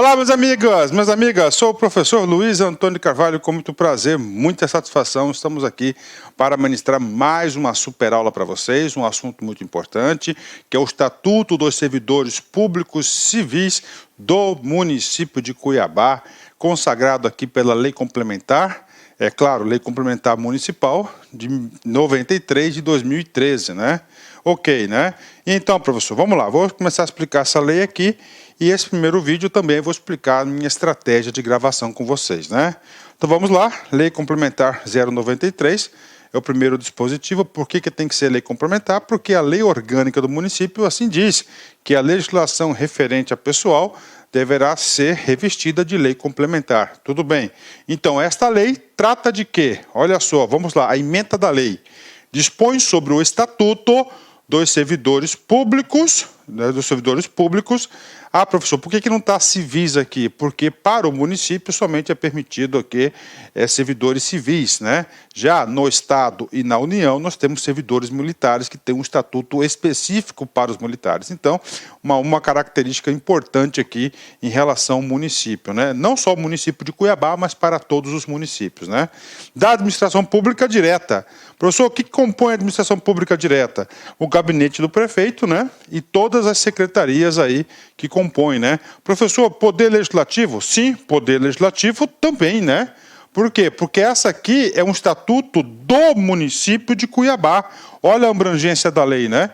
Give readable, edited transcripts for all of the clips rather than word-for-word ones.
Olá, meus amigas, sou o professor Luiz Antônio Carvalho, com muito prazer, muita satisfação, estamos aqui para ministrar mais uma super aula para vocês, um assunto muito importante, que é o Estatuto dos Servidores Públicos Civis do município de Cuiabá, consagrado aqui pela Lei Complementar, é claro, Lei Complementar Municipal de 93 de 2013, né? Ok, né? Então, professor, vamos lá, vou começar a explicar essa lei aqui. E esse primeiro vídeo também eu vou explicar a minha estratégia de gravação com vocês, né? Então vamos lá, Lei Complementar 093 é o primeiro dispositivo. Por que tem que ser lei complementar? Porque a lei orgânica do município assim diz que a legislação referente a pessoal deverá ser revestida de lei complementar. Tudo bem. Então esta lei trata de quê? Olha só, vamos lá, a ementa da lei dispõe sobre o estatuto dos servidores públicos, né, Ah, professor, por que não está civis aqui? Porque para o município somente é permitido aqui servidores civis, né? Já no Estado e na União nós temos servidores militares que têm um estatuto específico para os militares. Então, uma característica importante aqui em relação ao município, né? Não só o município de Cuiabá, mas para todos os municípios, né? Da administração pública direta. Professor, o que compõe a administração pública direta? O gabinete do prefeito, né? E todas as secretarias aí que compõem, né? Professor, poder legislativo? Sim, poder legislativo também, né? Por quê? Porque essa aqui é um estatuto do município de Cuiabá. Olha a abrangência da lei, né?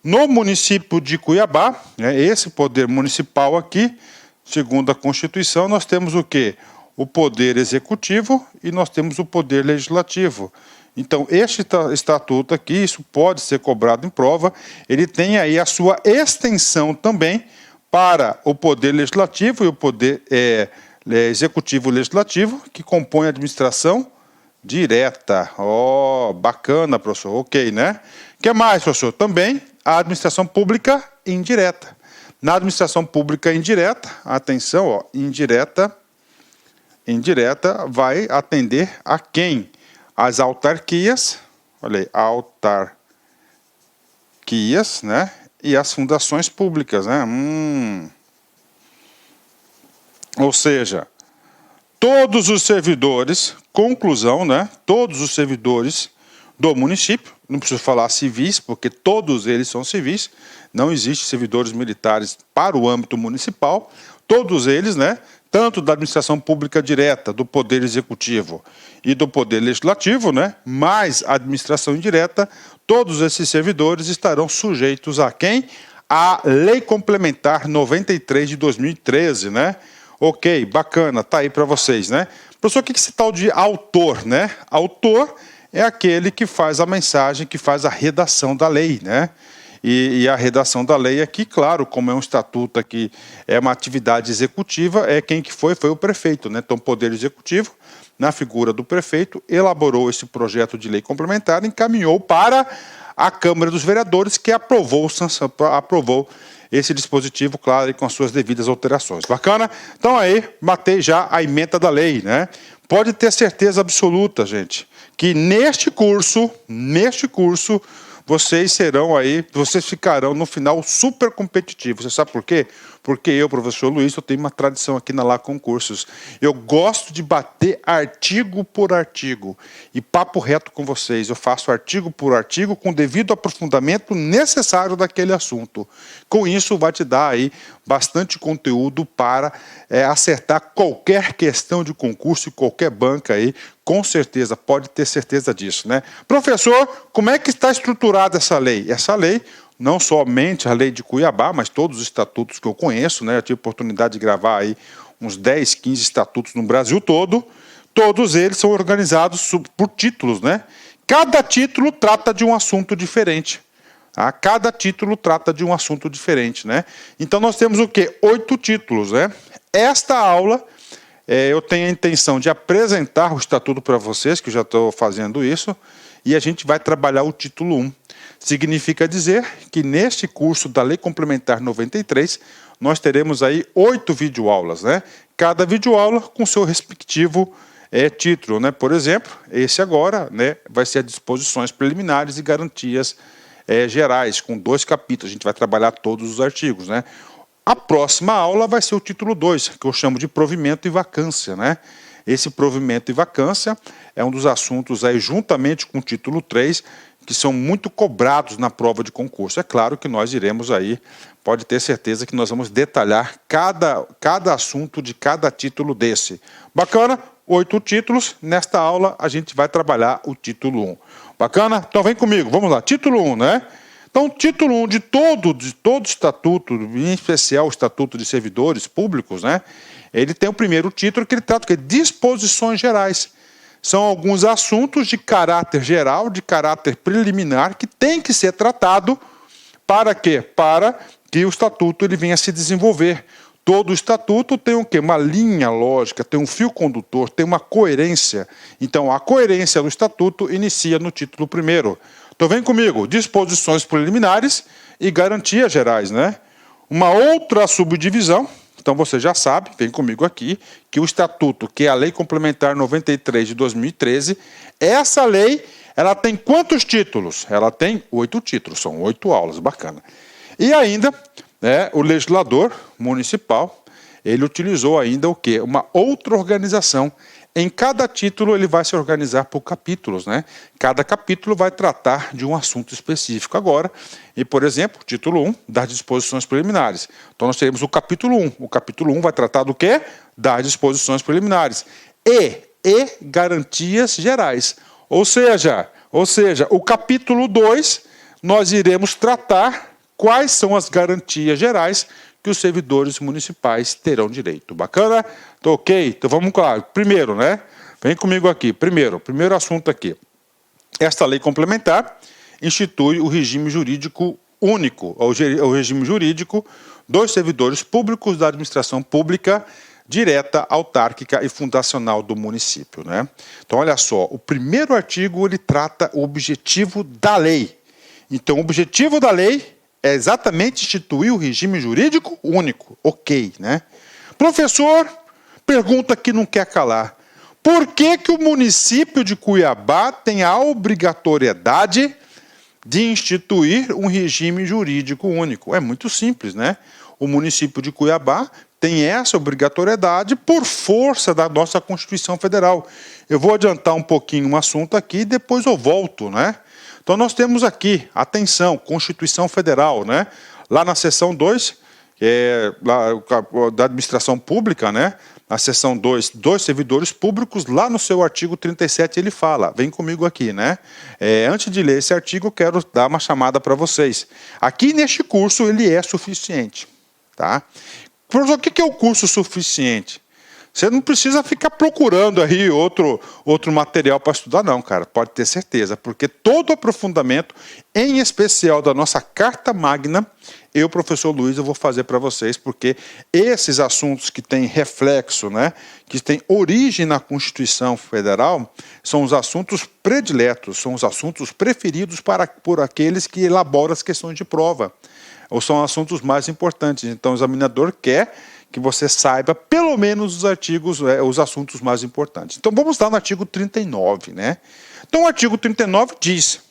No município de Cuiabá, né, esse poder municipal aqui, segundo a Constituição, nós temos o quê? O poder executivo e nós temos o poder legislativo. Então, este estatuto aqui, isso pode ser cobrado em prova, ele tem aí a sua extensão também para o poder legislativo e o poder executivo legislativo, que compõe a administração direta. Oh, bacana, professor. Ok, né? O que mais, professor? Também a administração pública indireta. Na administração pública indireta, atenção, ó, indireta vai atender a quem? As autarquias, olha aí, autarquias, né? E as fundações públicas, né? Ou seja, todos os servidores, conclusão, né? Todos os servidores do município, não preciso falar civis, porque todos eles são civis, não existe servidores militares para o âmbito municipal, todos eles, né? Tanto da administração pública direta, do poder executivo e do poder legislativo, né? Mais a administração indireta, todos esses servidores estarão sujeitos a quem? A Lei Complementar 93 de 2013, né? Ok, bacana, tá aí para vocês, né? Professor, o que é esse tal de autor, né? Autor é aquele que faz a mensagem, que faz a redação da lei, né? E a redação da lei aqui, claro, como é um estatuto aqui, é uma atividade executiva, quem que foi o prefeito, né? Então, o Poder Executivo, na figura do prefeito, elaborou esse projeto de lei complementar e encaminhou para a Câmara dos Vereadores, que aprovou esse dispositivo, claro, e com as suas devidas alterações. Bacana? Então aí, matei já a ementa da lei, né? Pode ter certeza absoluta, gente, que neste curso, vocês ficarão no final super competitivos. Você sabe por quê? Porque eu, professor Luiz, eu tenho uma tradição aqui na Lá Concursos. Eu gosto de bater artigo por artigo e papo reto com vocês. Eu faço artigo por artigo com o devido aprofundamento necessário daquele assunto. Com isso, vai te dar aí bastante conteúdo para acertar qualquer questão de concurso e qualquer banca aí. Com certeza, pode ter certeza disso, né? Professor, como é que está estruturada essa lei? Essa lei, não somente a lei de Cuiabá, mas todos os estatutos que eu conheço, né? Eu tive a oportunidade de gravar aí uns 10, 15 estatutos no Brasil todo. Todos eles são organizados por títulos, né? Cada título trata de um assunto diferente. Tá? Cada título trata de um assunto diferente, né? Então nós temos o quê? 8 títulos, né? Esta aula, eu tenho a intenção de apresentar o estatuto para vocês, que eu já estou fazendo isso, e a gente vai trabalhar o título 1. Significa dizer que neste curso da Lei Complementar 93, nós teremos aí 8 videoaulas, né? Cada videoaula com seu respectivo título, né? Por exemplo, esse agora, né, vai ser as disposições preliminares e garantias gerais, com 2 capítulos. A gente vai trabalhar todos os artigos, né? A próxima aula vai ser o título 2, que eu chamo de provimento e vacância, né? Esse provimento e vacância é um dos assuntos aí, juntamente com o título 3, que são muito cobrados na prova de concurso. É claro que nós iremos aí, pode ter certeza que nós vamos detalhar cada assunto de cada título desse. Bacana? 8 títulos. Nesta aula a gente vai trabalhar o título 1. Bacana? Então vem comigo, vamos lá. Título 1, né? Então, o título 1 de todo estatuto, em especial o Estatuto de Servidores Públicos, né? Ele tem o primeiro título que ele trata de disposições gerais. São alguns assuntos de caráter geral, de caráter preliminar, que tem que ser tratado para quê? Para que o estatuto ele venha a se desenvolver. Todo o estatuto tem o quê? Uma linha lógica, tem um fio condutor, tem uma coerência. Então, a coerência do estatuto inicia no título 1º. Então, vem comigo, disposições preliminares e garantias gerais, né? Uma outra subdivisão, então você já sabe, vem comigo aqui, que o Estatuto, que é a Lei Complementar 93 de 2013, essa lei, ela tem quantos títulos? Ela tem 8 títulos, são 8 aulas, bacana. E ainda, né, o legislador municipal, ele utilizou ainda o quê? Uma outra organização. Em cada título ele vai se organizar por capítulos, né? Cada capítulo vai tratar de um assunto específico agora. E, por exemplo, título 1, das disposições preliminares. Então nós teremos o capítulo 1. O capítulo 1 vai tratar do quê? Das disposições preliminares. E garantias gerais. Ou seja, o capítulo 2, nós iremos tratar quais são as garantias gerais que os servidores municipais terão direito. Bacana? Tô ok? Então vamos lá. Primeiro, né? Vem comigo aqui. Primeiro assunto aqui. Esta lei complementar institui o regime jurídico único, o regime jurídico dos servidores públicos da administração pública direta, autárquica e fundacional do município, né? Então, olha só, o primeiro artigo ele trata o objetivo da lei. Então, o objetivo da lei é exatamente instituir o regime jurídico único. Ok, né? Professor, pergunta que não quer calar. Por que o município de Cuiabá tem a obrigatoriedade de instituir um regime jurídico único? É muito simples, né? O município de Cuiabá tem essa obrigatoriedade por força da nossa Constituição Federal. Eu vou adiantar um pouquinho um assunto aqui e depois eu volto, né? Então, nós temos aqui, atenção, Constituição Federal, né? Lá na seção 2, da administração pública, né? Na seção 2, dos servidores públicos, lá no seu artigo 37, ele fala, vem comigo aqui, né? Antes de ler esse artigo, eu quero dar uma chamada para vocês. Aqui neste curso, ele é suficiente, tá? Professor, o que é o curso suficiente? Você não precisa ficar procurando aí outro material para estudar, não, cara. Pode ter certeza, porque todo aprofundamento, em especial da nossa Carta Magna, eu, professor Luiz, eu vou fazer para vocês, porque esses assuntos que têm reflexo, né, que têm origem na Constituição Federal, são os assuntos prediletos, são os assuntos preferidos por aqueles que elaboram as questões de prova, ou são assuntos mais importantes. Então, o examinador quer que você saiba pelo menos os artigos, os assuntos mais importantes. Então vamos lá no artigo 39, né? Então o artigo 39 diz: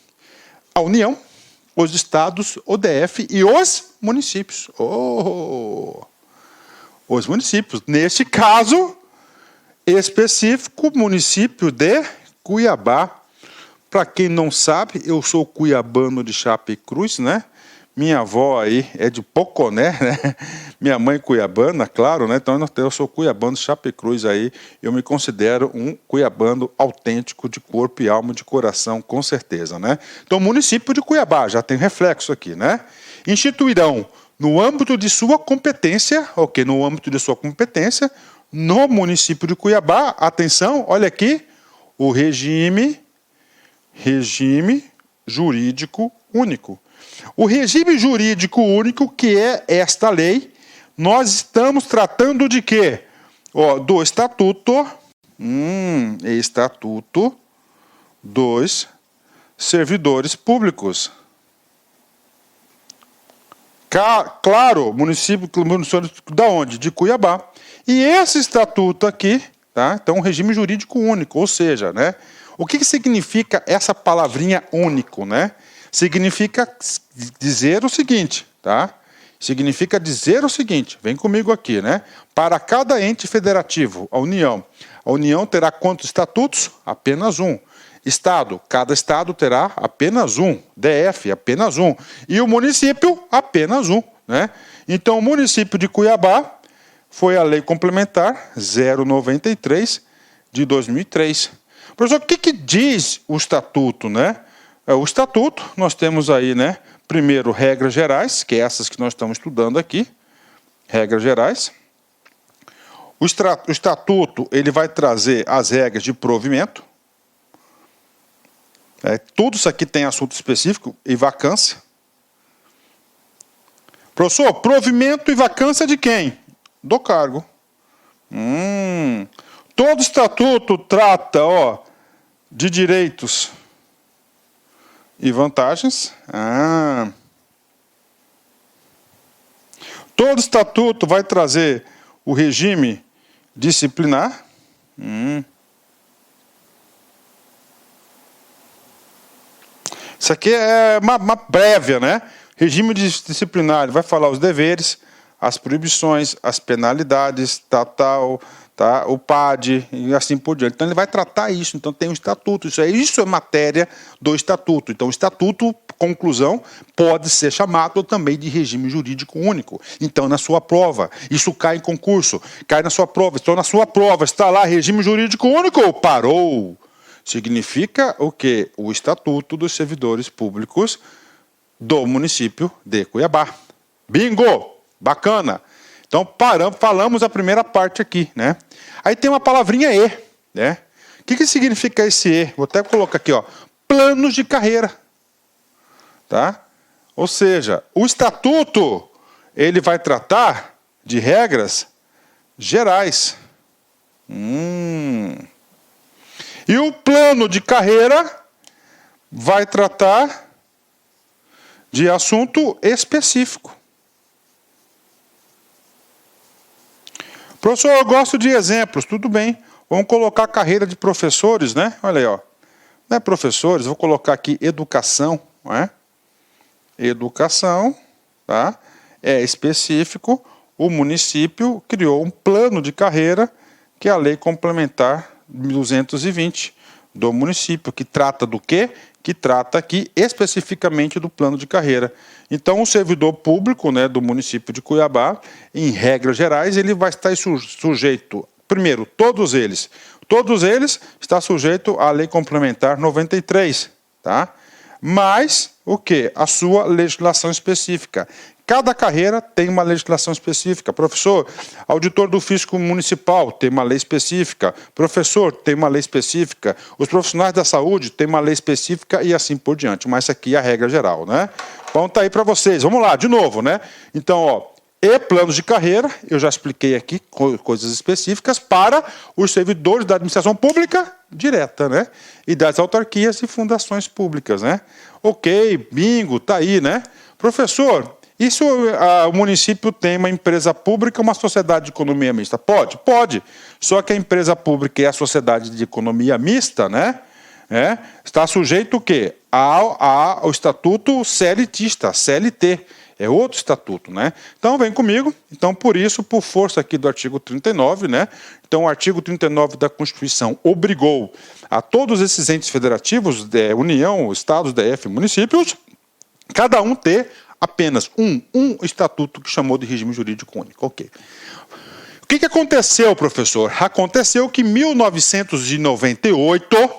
a União, os estados, o DF e os municípios. Os municípios. Neste caso específico, município de Cuiabá. Para quem não sabe, eu sou cuiabano de Chapecruz, né? Minha avó aí é de Poconé, né? Minha mãe cuiabana, claro, né? Então eu sou cuiabano de Chapecruz aí. Eu me considero um cuiabano autêntico de corpo e alma, de coração, com certeza, né? Então, município de Cuiabá, já tem reflexo aqui, né? Instituirão, no âmbito de sua competência, ok? No âmbito de sua competência, no município de Cuiabá, atenção, olha aqui, o regime jurídico único. O regime jurídico único, que é esta lei, nós estamos tratando de quê? Do Estatuto, Estatuto dos Servidores Públicos. Claro, município da onde? De Cuiabá. E esse estatuto aqui, tá? Então, um regime jurídico único, ou seja, né? O que significa essa palavrinha único, né? Significa dizer o seguinte, tá? significa dizer o seguinte, vem comigo aqui, né? Para cada ente federativo, a União terá quantos estatutos? Apenas um. Estado, cada estado terá apenas um. DF, apenas um. E o município, apenas um, né? Então, o município de Cuiabá foi a lei complementar 093 de 2003. Professor, o que diz o estatuto, né? O estatuto, nós temos aí, né? Primeiro, regras gerais, que é essas que nós estamos estudando aqui. Regras gerais. O estatuto, ele vai trazer as regras de provimento. Tudo isso aqui tem assunto específico e vacância. Professor, provimento e vacância de quem? Do cargo. Todo estatuto trata, de direitos e vantagens. Todo estatuto vai trazer o regime disciplinar. Isso aqui é uma prévia, né? Regime disciplinar, ele vai falar os deveres, as proibições, as penalidades, o PAD e assim por diante. Então ele vai tratar isso, então tem um estatuto. Isso é matéria do estatuto. Então o estatuto, conclusão, pode ser chamado também de regime jurídico único. Então na sua prova, isso cai em concurso, cai na sua prova. Então na sua prova está lá regime jurídico único, parou. Significa o quê? O Estatuto dos Servidores Públicos do município de Cuiabá. Bingo! Bacana! Então, falamos a primeira parte aqui, né? Aí tem uma palavrinha E, né? O que significa esse E? Vou até colocar aqui, planos de carreira. Tá? Ou seja, o Estatuto, ele vai tratar de regras gerais. E o plano de carreira vai tratar de assunto específico. Professor, eu gosto de exemplos, tudo bem. Vamos colocar a carreira de professores, né? Olha aí, Não é professores, vou colocar aqui educação, não é? Educação, tá? É específico. O município criou um plano de carreira, que é a Lei Complementar 220 do município, que trata do quê? Que trata aqui especificamente do plano de carreira. Então, o servidor público, né, do município de Cuiabá, em regras gerais, ele vai estar sujeito, primeiro, todos eles está sujeito à Lei Complementar 93, tá? Mas, o quê? A sua legislação específica. Cada carreira tem uma legislação específica. Professor, auditor do fisco municipal tem uma lei específica. Professor, tem uma lei específica. Os profissionais da saúde têm uma lei específica e assim por diante. Mas essa aqui é a regra geral, né? Então tá aí para vocês. Vamos lá, de novo, né? Então, e planos de carreira, eu já expliquei aqui coisas específicas para os servidores da administração pública direta, né? E das autarquias e fundações públicas, né? Ok, bingo, tá aí, né? Professor, isso o município tem uma empresa pública, uma sociedade de economia mista? Pode? Pode. Só que a empresa pública e a sociedade de economia mista, né? Está sujeito o quê? Ao estatuto CLTista, CLT. É outro estatuto, né? Então, vem comigo. Então, por isso, por força aqui do artigo 39, né? Então, o artigo 39 da Constituição obrigou a todos esses entes federativos, União, Estados, DF, municípios, cada um ter apenas um estatuto que chamou de regime jurídico único. Ok. O que aconteceu, professor? Aconteceu que em 1998,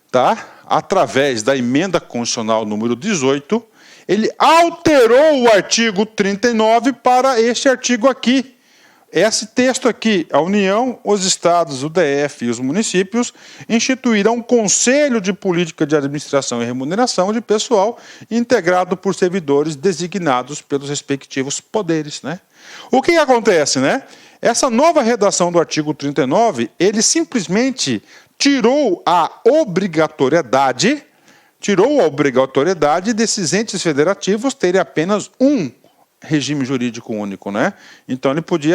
tá? Através da emenda constitucional número 18, ele alterou o artigo 39 para este artigo aqui. Esse texto aqui, a União, os Estados, o DF e os municípios instituirão um Conselho de Política de Administração e Remuneração de pessoal integrado por servidores designados pelos respectivos poderes, né? O que acontece, né? Essa nova redação do artigo 39, ele simplesmente tirou a obrigatoriedade desses entes federativos terem apenas um regime jurídico único, né? Então ele pode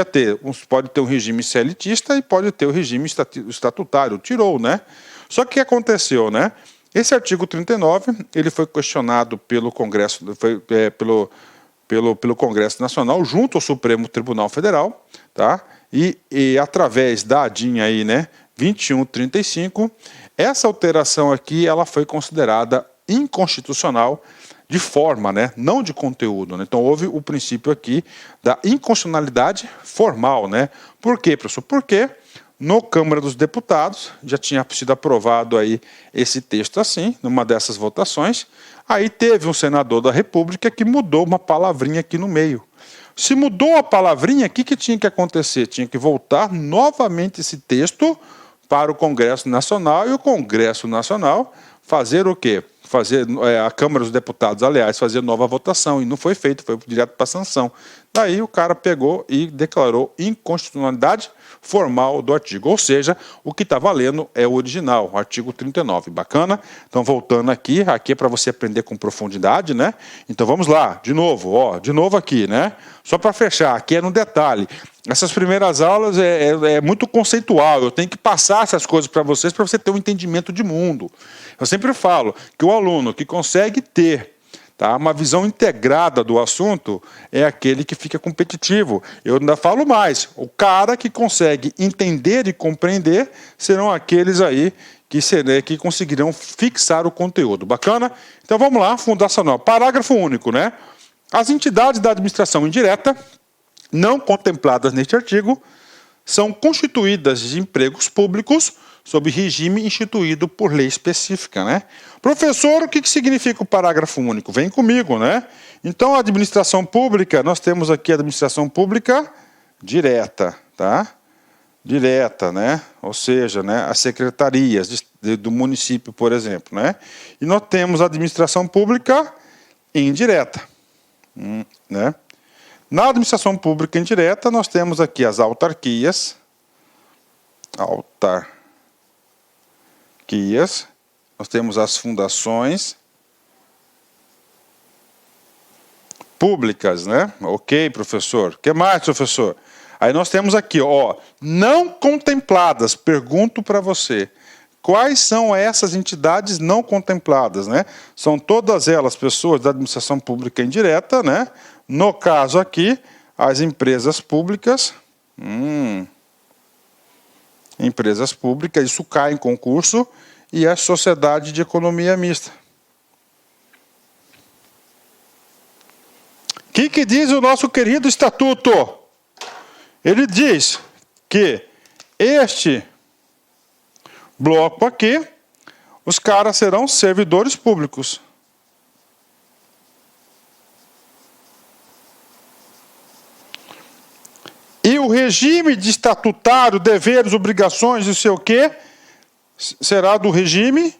ter um regime CLTista e pode ter o regime estatutário, tirou, né? Só que o que aconteceu, né? Esse artigo 39, ele foi questionado pelo Congresso, pelo Congresso Nacional, junto ao Supremo Tribunal Federal, tá? E através da ADIM aí, né, 2135, essa alteração aqui, ela foi considerada inconstitucional de forma, né, não de conteúdo, né? Então houve o princípio aqui da inconstitucionalidade formal, né? Por quê, professor? Porque no Câmara dos Deputados já tinha sido aprovado aí esse texto assim, numa dessas votações. Aí teve um senador da República que mudou uma palavrinha aqui no meio. Se mudou a palavrinha, o que tinha que acontecer? Tinha que voltar novamente esse texto para o Congresso Nacional e o Congresso Nacional fazer o quê? A Câmara dos Deputados, aliás, fazer nova votação, e não foi feito, foi direto para a sanção. Daí o cara pegou e declarou inconstitucionalidade formal do artigo, ou seja, o que está valendo é o original, o artigo 39. Bacana? Então, voltando aqui é para você aprender com profundidade, né? Então, vamos lá, de novo aqui, né? Só para fechar, aqui é no detalhe. Essas primeiras aulas é muito conceitual, eu tenho que passar essas coisas para você ter um entendimento de mundo. Eu sempre falo que o aluno que consegue ter, tá, uma visão integrada do assunto é aquele que fica competitivo. Eu ainda falo mais, o cara que consegue entender e compreender serão aqueles aí que conseguirão fixar o conteúdo. Bacana? Então vamos lá, fundacional. Parágrafo único, né? As entidades da administração indireta não contempladas neste artigo são constituídas de empregos públicos sob regime instituído por lei específica, né? Professor, o que significa o parágrafo único? Vem comigo, né? Então, a administração pública, nós temos aqui a administração pública direta, tá? Direta, né? Ou seja, né, as secretarias do município, por exemplo, né? E nós temos a administração pública indireta, né? Na administração pública indireta, nós temos aqui as autarquias, nós temos as fundações públicas, né? Ok, professor. O que mais, professor? Aí nós temos aqui, ó, não contempladas. Pergunto para você, quais são essas entidades não contempladas, né? São todas elas pessoas da administração pública indireta, né? No caso aqui, as empresas públicas, empresas públicas, isso cai em concurso, e a sociedade de economia mista. O que diz o nosso querido estatuto? Ele diz que este bloco aqui, os caras serão servidores públicos. E o regime de estatutário, deveres, obrigações, não sei o quê, será do regime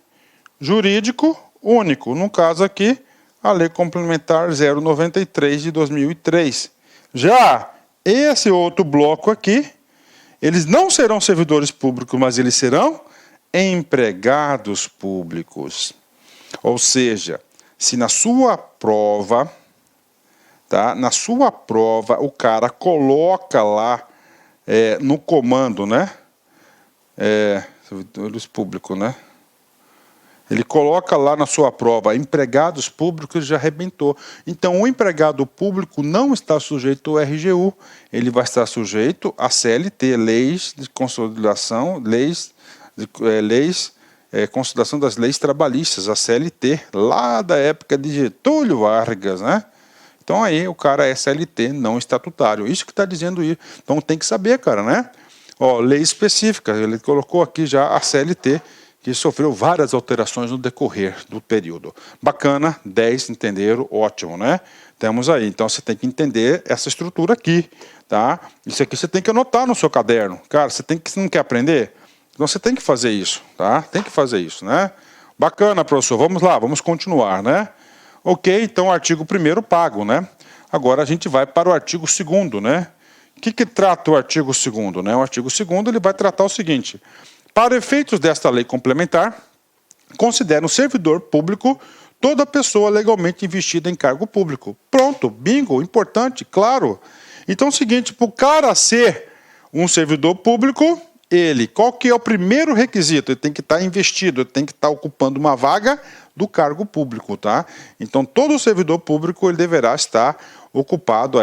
jurídico único. No caso aqui, a Lei Complementar 093 de 2003. Já esse outro bloco aqui, eles não serão servidores públicos, mas eles serão empregados públicos. Ou seja, se na sua prova, tá, o cara coloca lá no comando, né? Servidores públicos, né? Ele coloca lá na sua prova, empregados públicos, já arrebentou. Então, o empregado público não está sujeito ao RGU, ele vai estar sujeito à CLT, leis de consolidação, consolidação das leis trabalhistas, a CLT, lá da época de Getúlio Vargas, né? Então, aí o cara é CLT, não estatutário. Isso que está dizendo isso. Então, tem que saber, cara, né? Ó, lei específica, ele colocou aqui já a CLT, que sofreu várias alterações no decorrer do período. Bacana, 10 entenderam, ótimo, né? Temos aí, então você tem que entender essa estrutura aqui, tá? Isso aqui você tem que anotar no seu caderno. Cara, você não quer aprender? Então você tem que fazer isso, tá? Tem que fazer isso, né? Bacana, professor, vamos lá, vamos continuar, né? Ok, então o artigo 1º pago, né? Agora a gente vai para o artigo 2º, né? O que trata o artigo 2º, né? O artigo 2º ele vai tratar o seguinte: para efeitos desta lei complementar, considera um servidor público toda pessoa legalmente investida em cargo público. Pronto, bingo, importante, claro. Então é o seguinte, para o cara ser um servidor público, qual que é o primeiro requisito? Ele tem que estar investido, ele tem que estar ocupando uma vaga do cargo público, tá? Então todo servidor público ele deverá estar ocupando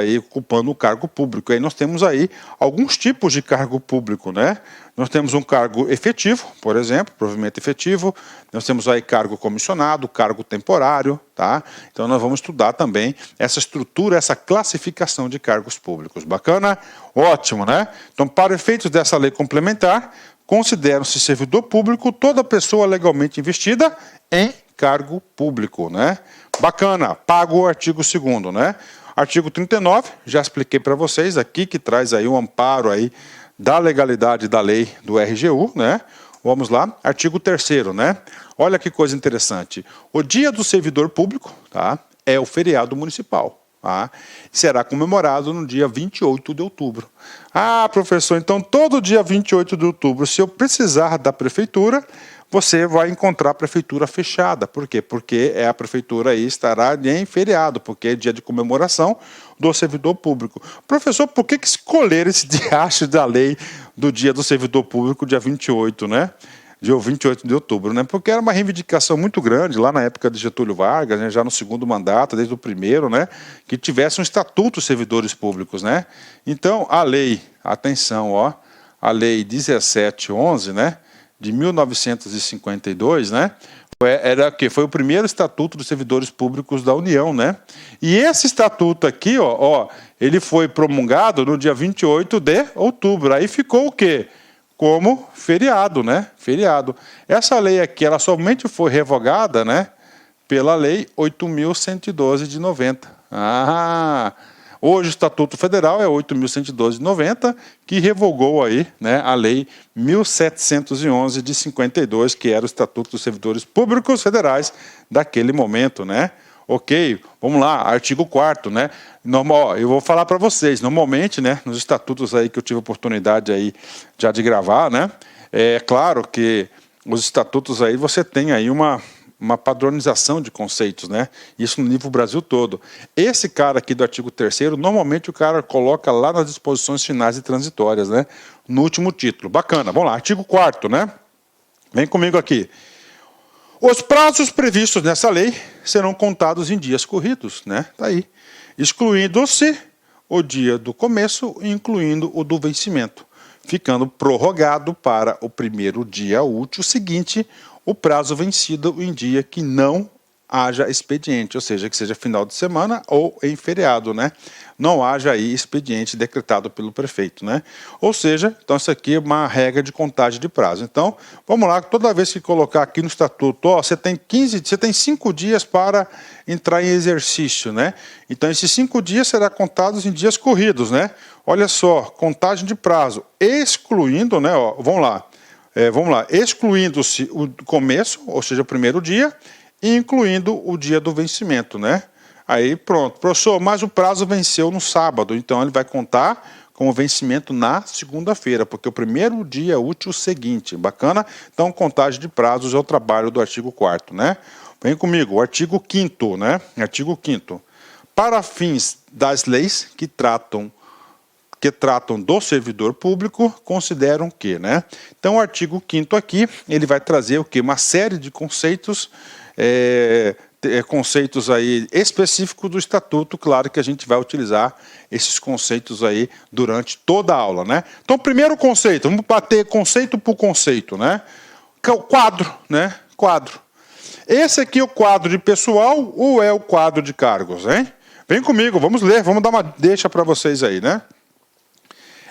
o cargo público. Aí nós temos aí alguns tipos de cargo público, né? Nós temos um cargo efetivo, por exemplo, provimento efetivo, nós temos aí cargo comissionado, cargo temporário, tá? Então nós vamos estudar também essa estrutura, essa classificação de cargos públicos. Bacana? Ótimo, né? Então, para efeitos dessa lei complementar, consideram-se servidor público toda pessoa legalmente investida em cargo público, né? Bacana, pago o artigo 2º, né? Artigo 39, já expliquei para vocês aqui, que traz aí um amparo aí da legalidade da lei do RGU, né? Vamos lá, artigo 3º, né? Olha que coisa interessante. O dia do servidor público, tá? É o feriado municipal. Tá? Será comemorado no dia 28 de outubro. Ah, professor, então todo dia 28 de outubro, se eu precisar da prefeitura, você vai encontrar a prefeitura fechada. Por quê? Porque a prefeitura aí estará em feriado, porque é dia de comemoração do servidor público. Professor, por que escolher esse diacho da lei do dia do servidor público, dia 28, né? Dia 28 de outubro, né? Porque era uma reivindicação muito grande lá na época de Getúlio Vargas, né? Já no 2º mandato, desde o 1º, né? Que tivesse um estatuto dos servidores públicos, né? Então, a lei, atenção, ó, a lei 1711, né? De 1952, né? Foi o primeiro estatuto dos servidores públicos da União, né? E esse estatuto aqui, ó, ele foi promulgado no dia 28 de outubro. Aí ficou o quê? Como feriado, né? Feriado. Essa lei aqui, ela somente foi revogada, né? Pela lei 8.112 de 90. Hoje o Estatuto Federal é 8.112 de 90, que revogou aí, né, a lei 1.711 de 52, que era o Estatuto dos Servidores Públicos Federais daquele momento, né? Ok, vamos lá, artigo 4º, né? Eu vou falar para vocês, normalmente, né, nos estatutos aí que eu tive a oportunidade aí já de gravar, né? É claro que os estatutos aí você tem aí uma padronização de conceitos, né? Isso no nível Brasil todo. Esse cara aqui do artigo 3º, normalmente o cara coloca lá nas disposições finais e transitórias, né? No último título. Bacana, vamos lá, artigo 4º, né? Vem comigo aqui. Os prazos previstos nessa lei serão contados em dias corridos, né? Tá aí. Excluindo-se o dia do começo e incluindo o do vencimento, ficando prorrogado para o primeiro dia útil seguinte o prazo vencido em dia que não haja expediente, ou seja, que seja final de semana ou em feriado, né? Não haja aí expediente decretado pelo prefeito, né? Ou seja, então isso aqui é uma regra de contagem de prazo. Então, vamos lá, toda vez que colocar aqui no estatuto, ó, você tem 5 dias para entrar em exercício, né? Então, esses 5 dias serão contados em dias corridos, né? Olha só, contagem de prazo, excluindo, né? Ó, vamos lá, excluindo-se o começo, ou seja, o primeiro dia, e incluindo o dia do vencimento, né? Aí pronto, professor, mas o prazo venceu no sábado, então ele vai contar como vencimento na segunda-feira, porque o primeiro dia útil seguinte, bacana? Então, contagem de prazos é o trabalho do artigo 4º, né? Vem comigo, o artigo 5º, né? Artigo 5º. Para fins das leis que tratam do servidor público, consideram que, né? Então, o artigo 5º aqui, ele vai trazer o quê? Uma série de conceitos, conceitos aí específicos do Estatuto, claro que a gente vai utilizar esses conceitos aí durante toda a aula, né? Então, primeiro conceito, vamos bater conceito por conceito, né? O quadro, né? Quadro. Esse aqui é o quadro de pessoal ou é o quadro de cargos, hein? Vem comigo, vamos ler, vamos dar uma deixa para vocês aí, né?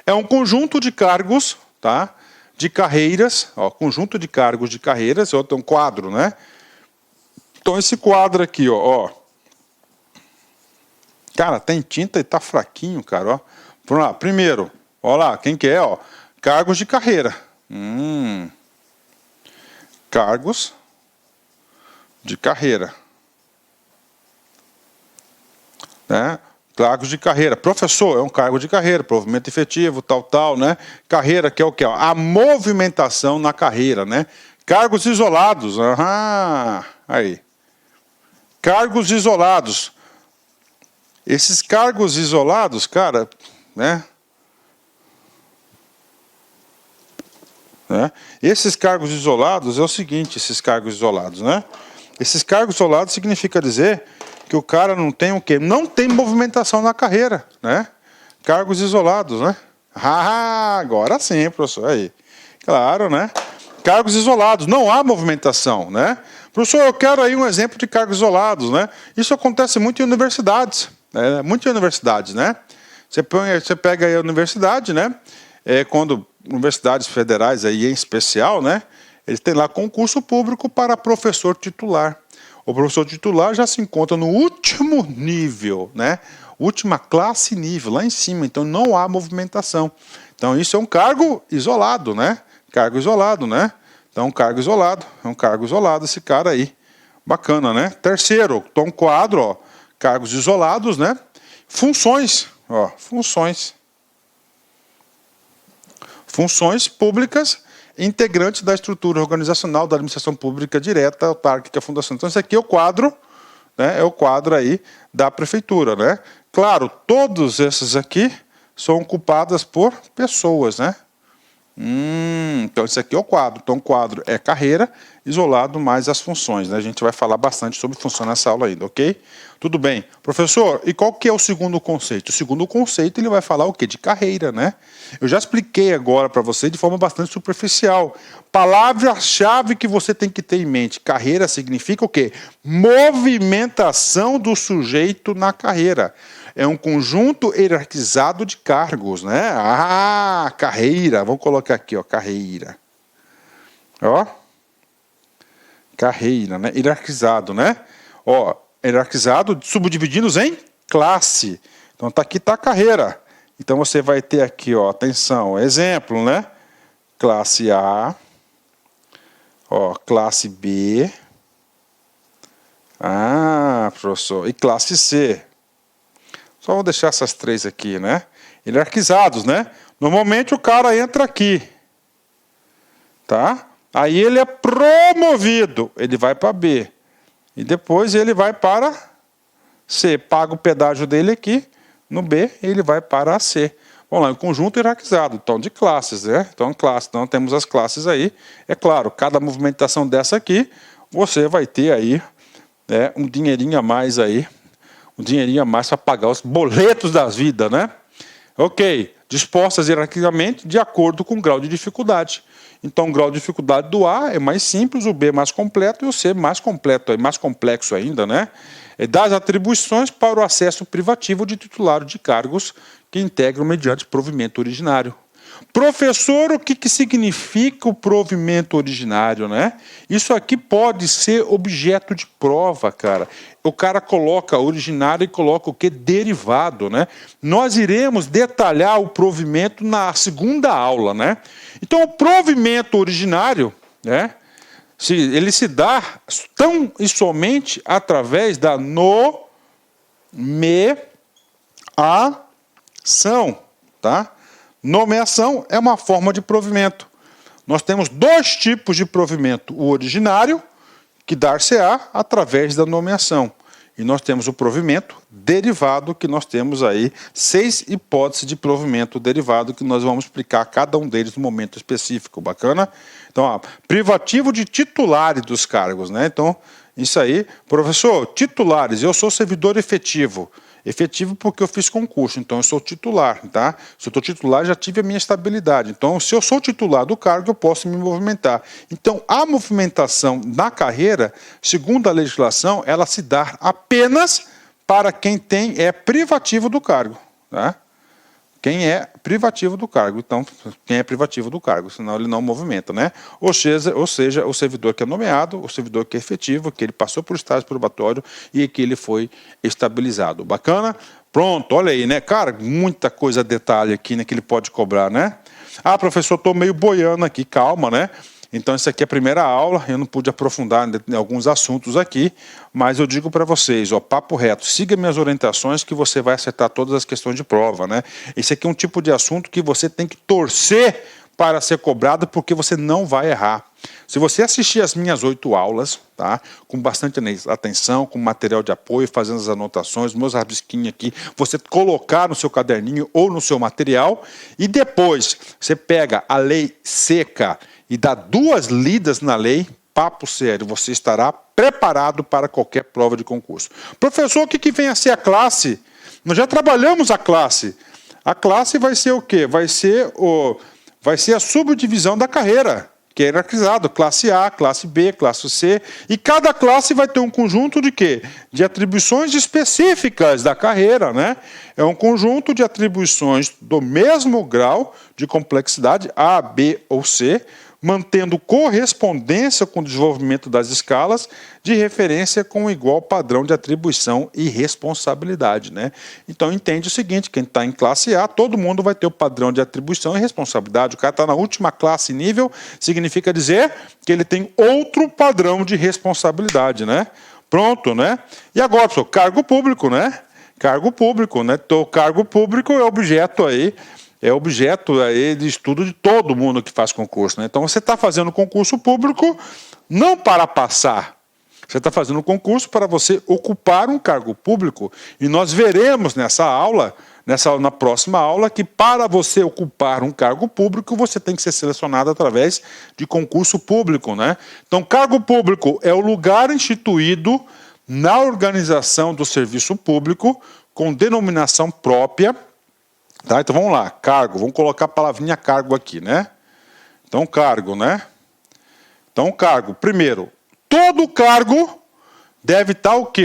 É um conjunto de cargos, tá? De carreiras, ó, conjunto de cargos de carreiras, é um quadro, né? Então, esse quadro aqui, ó. Cara, tem tinta e tá fraquinho, cara, ó. Vamos lá, primeiro, ó lá, quem que é, ó? Cargos de carreira. Cargos de carreira. Né? Cargos de carreira. Professor é um cargo de carreira, provimento efetivo, tal, né? Carreira que é o quê? A movimentação na carreira, né? Cargos isolados. Aí. Cargos isolados. Esses cargos isolados, cara, né? Esses cargos isolados é o seguinte, esses cargos isolados, né? Esses cargos isolados significa dizer que o cara não tem o quê? Não tem movimentação na carreira, né? Cargos isolados, né? Ah, agora sim, professor, aí. Claro, né? Cargos isolados, não há movimentação, né? Professor, eu quero aí um exemplo de cargos isolados, né? Isso acontece muito em universidades, né? Muito em universidades, né? Você pega aí a universidade, né? Quando universidades federais aí em especial, né? Eles têm lá concurso público para professor titular. O professor titular já se encontra no último nível, né? Última classe nível, lá em cima. Então não há movimentação. Então isso é um cargo isolado, né? Cargo isolado, né? Então cargo isolado, é um cargo isolado esse cara aí. Bacana, né? Terceiro, tom quadro, ó, cargos isolados, né? Funções, ó, funções. Funções públicas integrantes da estrutura organizacional da administração pública direta, autárquica, fundação. Então, esse aqui é o quadro, né, é o quadro aí da prefeitura, né? Claro, todos esses aqui são ocupadas por pessoas, né? Então, esse aqui é o quadro. Então, o quadro é carreira, isolado mais as funções, né? A gente vai falar bastante sobre função nessa aula ainda, ok? Tudo bem. Professor, e qual que é o segundo conceito? O segundo conceito, ele vai falar o quê? De carreira, né? Eu já expliquei agora para você de forma bastante superficial. Palavra-chave que você tem que ter em mente. Carreira significa o quê? Movimentação do sujeito na carreira. É um conjunto hierarquizado de cargos, né? Ah, carreira. Vamos colocar aqui, ó, carreira. Ó. Carreira, né? Hierarquizado, né? Ó, hierarquizado, subdivididos em classe. Então, aqui está a carreira. Então, você vai ter aqui, ó, atenção, exemplo, né? Classe A. Ó, classe B. Ah, professor. E classe C. Só vou deixar essas três aqui, né? Hierarquizados, né? Normalmente o cara entra aqui. Tá? Aí ele é promovido. Ele vai para B. E depois ele vai para C. Paga o pedágio dele aqui. No B, ele vai para a C. Vamos lá, um conjunto hierarquizado. Então, de classes, né? Então, classe. Então, temos as classes aí. É claro, cada movimentação dessa aqui, você vai ter aí um dinheirinho a mais aí. Um dinheirinho a mais para pagar os boletos das vidas, né? Ok, dispostas hierarquicamente de acordo com o grau de dificuldade. Então, o grau de dificuldade do A é mais simples, o B é mais completo e o C mais completo, é mais complexo ainda, né? Das atribuições para o acesso privativo de titular de cargos que integram mediante provimento originário. Professor, o que significa o provimento originário, né? Isso aqui pode ser objeto de prova, cara. O cara coloca originário e coloca o quê? Derivado, né? Nós iremos detalhar o provimento na segunda aula, né? Então, o provimento originário, né? Ele se dá tão e somente através da nomeação, tá? Nomeação é uma forma de provimento. Nós temos dois tipos de provimento. O originário, que dar-se-á através da nomeação. E nós temos o provimento derivado, que nós temos aí 6 hipóteses de provimento derivado, que nós vamos explicar cada um deles no momento específico. Bacana? Então, ó, privativo de titulares dos cargos, né? Então, isso aí. Professor, titulares, eu sou servidor efetivo. Efetivo porque eu fiz concurso, então eu sou titular, tá? Se eu estou titular, já tive a minha estabilidade. Então, se eu sou titular do cargo, eu posso me movimentar. Então, a movimentação na carreira, segundo a legislação, ela se dá apenas para quem é privativo do cargo, tá? Quem é privativo do cargo. Então, quem é privativo do cargo, senão ele não movimenta, né? Ou seja, o servidor que é nomeado, o servidor que é efetivo, que ele passou por estágio probatório e que ele foi estabilizado. Bacana? Pronto, olha aí, né? Cara, muita coisa detalhe aqui, né, que ele pode cobrar, né? Ah, professor, estou meio boiando aqui, calma, né? Então, essa aqui é a primeira aula, eu não pude aprofundar em alguns assuntos aqui, mas eu digo para vocês, ó, papo reto, siga minhas orientações que você vai acertar todas as questões de prova, né? Esse aqui é um tipo de assunto que você tem que torcer para ser cobrado, porque você não vai errar. Se você assistir as minhas 8 aulas, tá? Com bastante atenção, com material de apoio, fazendo as anotações, meus rabisquinhos aqui, você colocar no seu caderninho ou no seu material, e depois você pega a lei seca e dá 2 lidas na lei, papo sério, você estará preparado para qualquer prova de concurso. Professor, o que vem a ser a classe? Nós já trabalhamos a classe. A classe vai ser o quê? Vai ser a subdivisão da carreira, que é hierarquizado, classe A, classe B, classe C, e cada classe vai ter um conjunto de quê? De atribuições específicas da carreira, né? É um conjunto de atribuições do mesmo grau de complexidade, A, B ou C, mantendo correspondência com o desenvolvimento das escalas de referência com igual padrão de atribuição e responsabilidade, né? Então, entende o seguinte, quem está em classe A, todo mundo vai ter o padrão de atribuição e responsabilidade. O cara está na última classe nível, significa dizer que ele tem outro padrão de responsabilidade, né? Pronto, né? E agora, pessoal, cargo público, né? Cargo público, né? Então, cargo público é objeto aí de estudo de todo mundo que faz concurso, né? Então, você está fazendo concurso público não para passar. Você está fazendo concurso para você ocupar um cargo público. E nós veremos na próxima aula, que para você ocupar um cargo público, você tem que ser selecionado através de concurso público, né? Então, cargo público é o lugar instituído na organização do serviço público com denominação própria. Tá? Então vamos lá, cargo, vamos colocar a palavrinha cargo aqui, né? Então cargo, né? Então cargo, primeiro, todo cargo deve estar o quê?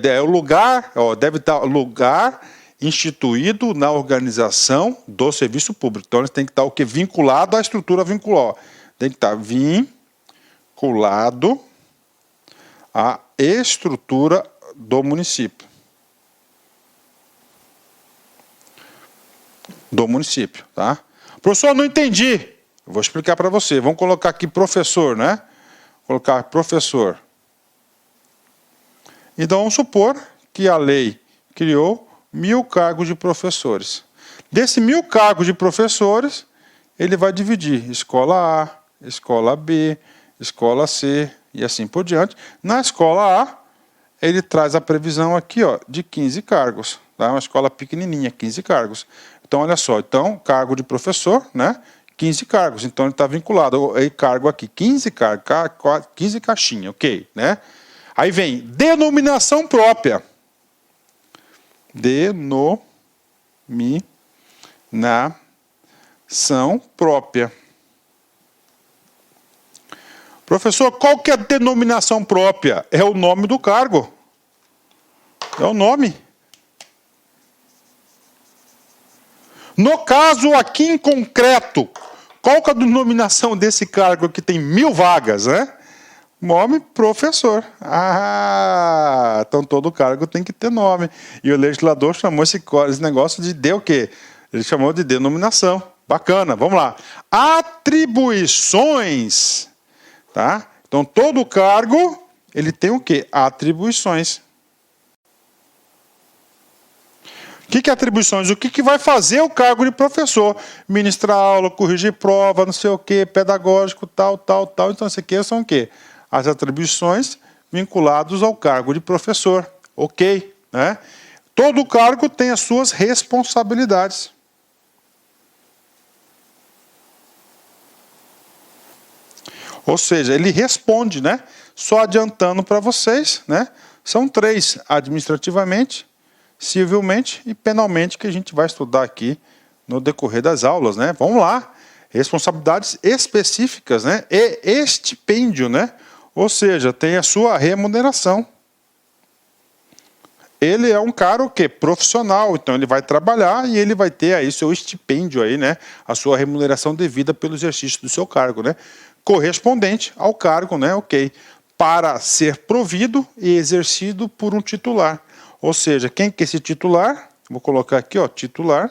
É o lugar, deve estar lugar instituído na organização do serviço público. Então ele tem que estar o quê? Vinculado à estrutura vinculada. Tem que estar vinculado à estrutura do município. Tá? Professor, não entendi. Eu vou explicar para você. Vamos colocar aqui professor, né? Colocar professor. Então, vamos supor que a lei criou 1000 cargos de professores. Desses 1000 cargos de professores, ele vai dividir escola A, escola B, escola C e assim por diante. Na escola A, ele traz a previsão aqui, de 15 cargos. Tá? Uma escola pequenininha, 15 cargos. Então, olha só, cargo de professor, né? 15 cargos, então ele está vinculado, aí cargo aqui, 15 cargos, 15 caixinhas, ok, né? Aí vem denominação própria. Denominação própria. Professor, qual que é a denominação própria? É o nome do cargo. É o nome. No caso aqui em concreto, qual que é a denominação desse cargo que tem 1000 vagas, né? Nome professor. Então todo cargo tem que ter nome. E o legislador chamou esse negócio de o quê? Ele chamou de denominação. Bacana, vamos lá. Atribuições. Tá? Então todo cargo, ele tem o quê? Atribuições. O que é atribuições? O que vai fazer o cargo de professor? Ministrar aula, corrigir prova, não sei o quê, pedagógico, tal. Então, isso aqui são o quê? As atribuições vinculadas ao cargo de professor. Ok, né? Todo cargo tem as suas responsabilidades. Ou seja, ele responde, né? Só adiantando para vocês, né? São 3, administrativamente, civilmente e penalmente, que a gente vai estudar aqui no decorrer das aulas, né? Vamos lá. Responsabilidades específicas, né? E estipêndio, né? Ou seja, tem a sua remuneração. Ele é um cara o quê? Profissional, então ele vai trabalhar e ele vai ter aí seu estipêndio aí, né? A sua remuneração devida pelo exercício do seu cargo, né? Correspondente ao cargo, né? Ok. Para ser provido e exercido por um titular. Ou seja, quem que é esse titular? Vou colocar aqui, titular.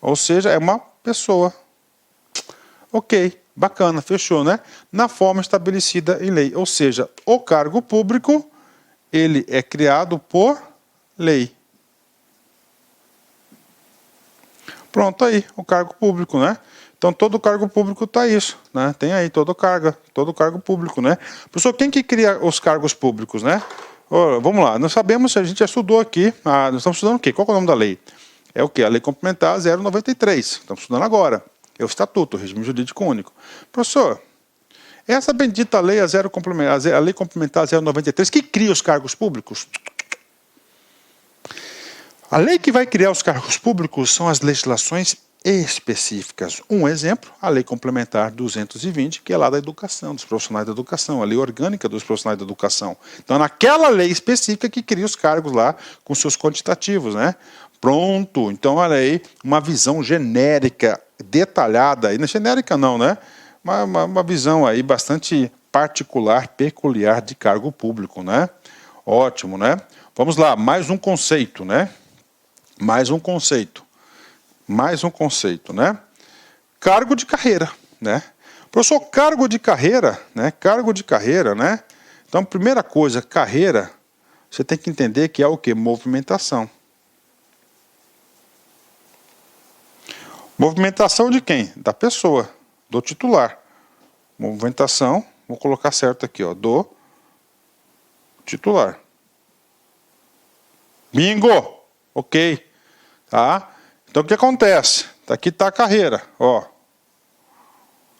Ou seja, é uma pessoa. Ok, bacana, fechou, né? Na forma estabelecida em lei. Ou seja, o cargo público, ele é criado por lei. Pronto aí, o cargo público, né? Então, todo cargo público está isso, né? Tem aí todo cargo público, né? Professor, quem que cria os cargos públicos, né? Vamos lá, nós sabemos, a gente já estudou aqui, nós estamos estudando o quê? Qual é o nome da lei? É o quê? A Lei Complementar 093, estamos estudando agora. É o Estatuto, o Regime Jurídico Único. Professor, Essa bendita lei, a lei complementar 093, que cria os cargos públicos. A lei que vai criar os cargos públicos são as legislações específicas. Um exemplo, a lei complementar 220, que é lá da educação, dos profissionais da educação, a lei orgânica dos profissionais da educação. Então, naquela lei específica que cria os cargos lá com seus quantitativos, né? Pronto, então olha aí, uma visão genérica, detalhada, e não é genérica não, né? Uma visão aí bastante particular, peculiar de cargo público, né? Ótimo, né? Vamos lá, mais um conceito, né? Mais um conceito, né? Cargo de carreira, né? Professor, cargo de carreira, né? Cargo de carreira, né? Então, primeira coisa, carreira, você tem que entender que é o quê? Movimentação. Movimentação de quem? Da pessoa, do titular. Movimentação, vou colocar certo aqui, ó, do titular. Bingo! Ok. Tá? Então, o que acontece? Aqui está a carreira, ó.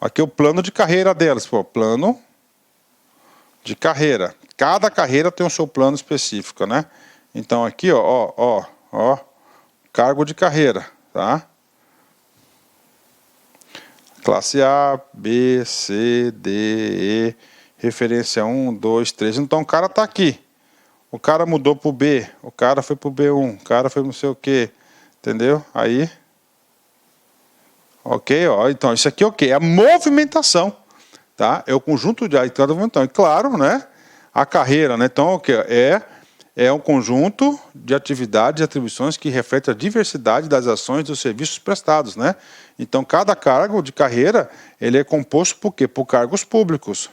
Aqui é o plano de carreira delas, pô, plano de carreira. Cada carreira tem o seu plano específico, né? Então, aqui, ó, cargo de carreira, tá? Classe A, B, C, D, E, referência 1, 2, 3. Então, o cara está aqui. O cara mudou para o B, o cara foi para o B1, o cara foi não sei o quê. Entendeu? Aí. Ok, ó. Então, isso aqui é o quê? É a movimentação. Tá? É o conjunto de. Então, e claro, né? A carreira, né? Então, o que? É um conjunto de atividades e atribuições que reflete a diversidade das ações e dos serviços prestados, né? Então, cada cargo de carreira, ele é composto por quê? Por cargos públicos.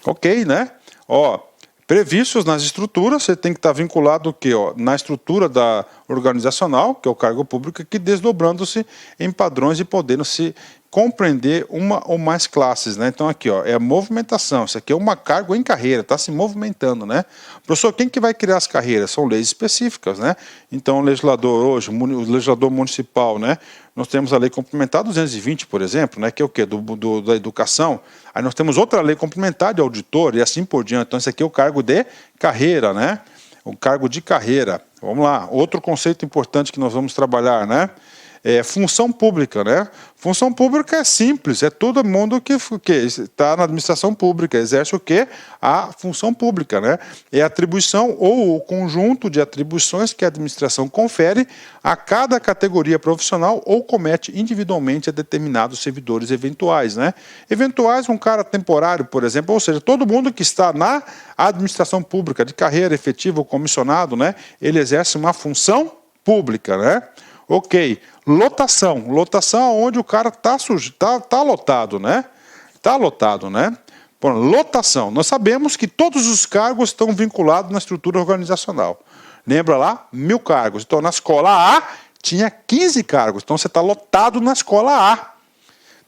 Ok, né? Ó, previstos nas estruturas, você tem que estar vinculado o quê? Ó, na estrutura da organizacional, que é o cargo público, que desdobrando-se em padrões e podendo se compreender uma ou mais classes, né? Então aqui, ó, é a movimentação. Isso aqui é uma cargo em carreira, está se movimentando, né? Professor, quem que vai criar as carreiras? São leis específicas, né? Então o legislador hoje, o legislador municipal, né? Nós temos a lei complementar 220, por exemplo, né? Que é o quê? Da educação. Aí nós temos outra lei complementar de auditor e assim por diante. Então esse aqui é o cargo de carreira, né? O cargo de carreira. Vamos lá, outro conceito importante que nós vamos trabalhar, né? É função pública, né? Função pública é simples, é todo mundo que está na administração pública, exerce o quê? A função pública, né? É a atribuição ou o conjunto de atribuições que a administração confere a cada categoria profissional ou comete individualmente a determinados servidores eventuais, né? Eventuais, um cara temporário, por exemplo, ou seja, todo mundo que está na administração pública, de carreira efetiva ou comissionado, né? Ele exerce uma função pública, né? Ok, lotação. Lotação é onde o cara tá lotado, né? Está lotado, né? Bom, lotação. Nós sabemos que todos os cargos estão vinculados na estrutura organizacional. Lembra lá? 1000 cargos. Então, na escola A, tinha 15 cargos. Então, você está lotado na escola A.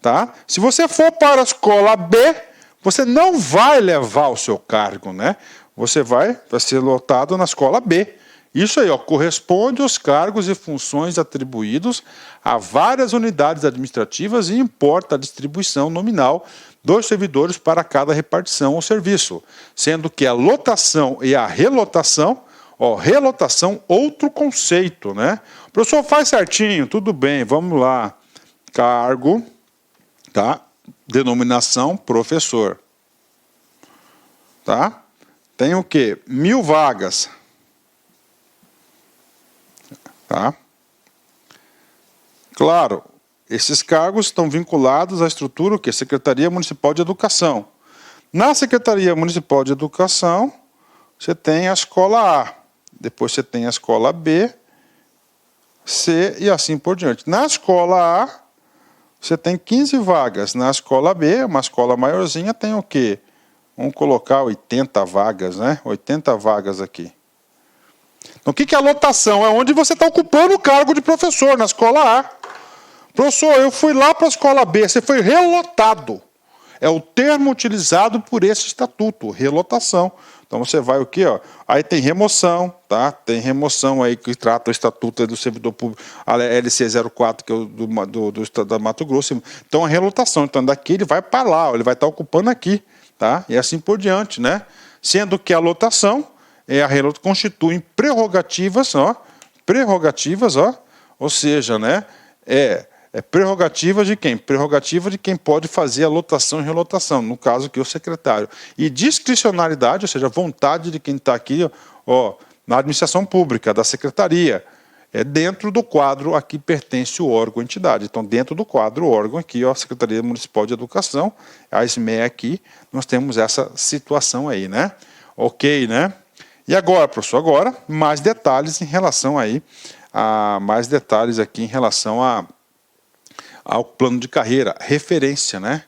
Tá? Se você for para a escola B, você não vai levar o seu cargo, né? Você vai ser lotado na escola B. Isso aí, ó, corresponde aos cargos e funções atribuídos a várias unidades administrativas e importa a distribuição nominal dos servidores para cada repartição ou serviço, sendo que a lotação e a relotação, ó, relotação, outro conceito, né? O professor faz certinho, tudo bem, vamos lá. Cargo, tá? Denominação professor, tá? Tem o quê? 1000 vagas. Tá? Claro, esses cargos estão vinculados à estrutura, o quê? Secretaria Municipal de Educação. Na Secretaria Municipal de Educação, você tem a escola A, depois você tem a escola B, C e assim por diante. Na escola A, você tem 15 vagas. Na escola B, uma escola maiorzinha, tem o quê? Vamos colocar 80 vagas, né? 80 vagas aqui. Então, o que é a lotação? É onde você está ocupando o cargo de professor, na escola A. Professor, eu fui lá para a escola B, você foi relotado. É o termo utilizado por esse estatuto, relotação. Então você vai o quê? Ó? Aí tem remoção, tá? Tem remoção aí que trata o Estatuto do Servidor Público, a LC 04, que é o do Estado da Mato Grosso. Então a relotação, então daqui ele vai para lá, ó, ele vai estar ocupando aqui, tá? E assim por diante, né? Sendo que a lotação, a relotação constitui prerrogativas, ó, ou seja, né? É prerrogativa de quem? Prerrogativa de quem pode fazer a lotação e relotação, no caso aqui o secretário. E discricionalidade, ou seja, vontade de quem está aqui, ó, na administração pública, da secretaria. É dentro do quadro aqui pertence o órgão ou entidade. Então, dentro do quadro, o órgão aqui, ó, a Secretaria Municipal de Educação, a SME aqui, nós temos essa situação aí, né? Ok, né? E agora, professor, agora, mais detalhes em relação aí, mais detalhes aqui em relação ao plano de carreira, referência, né?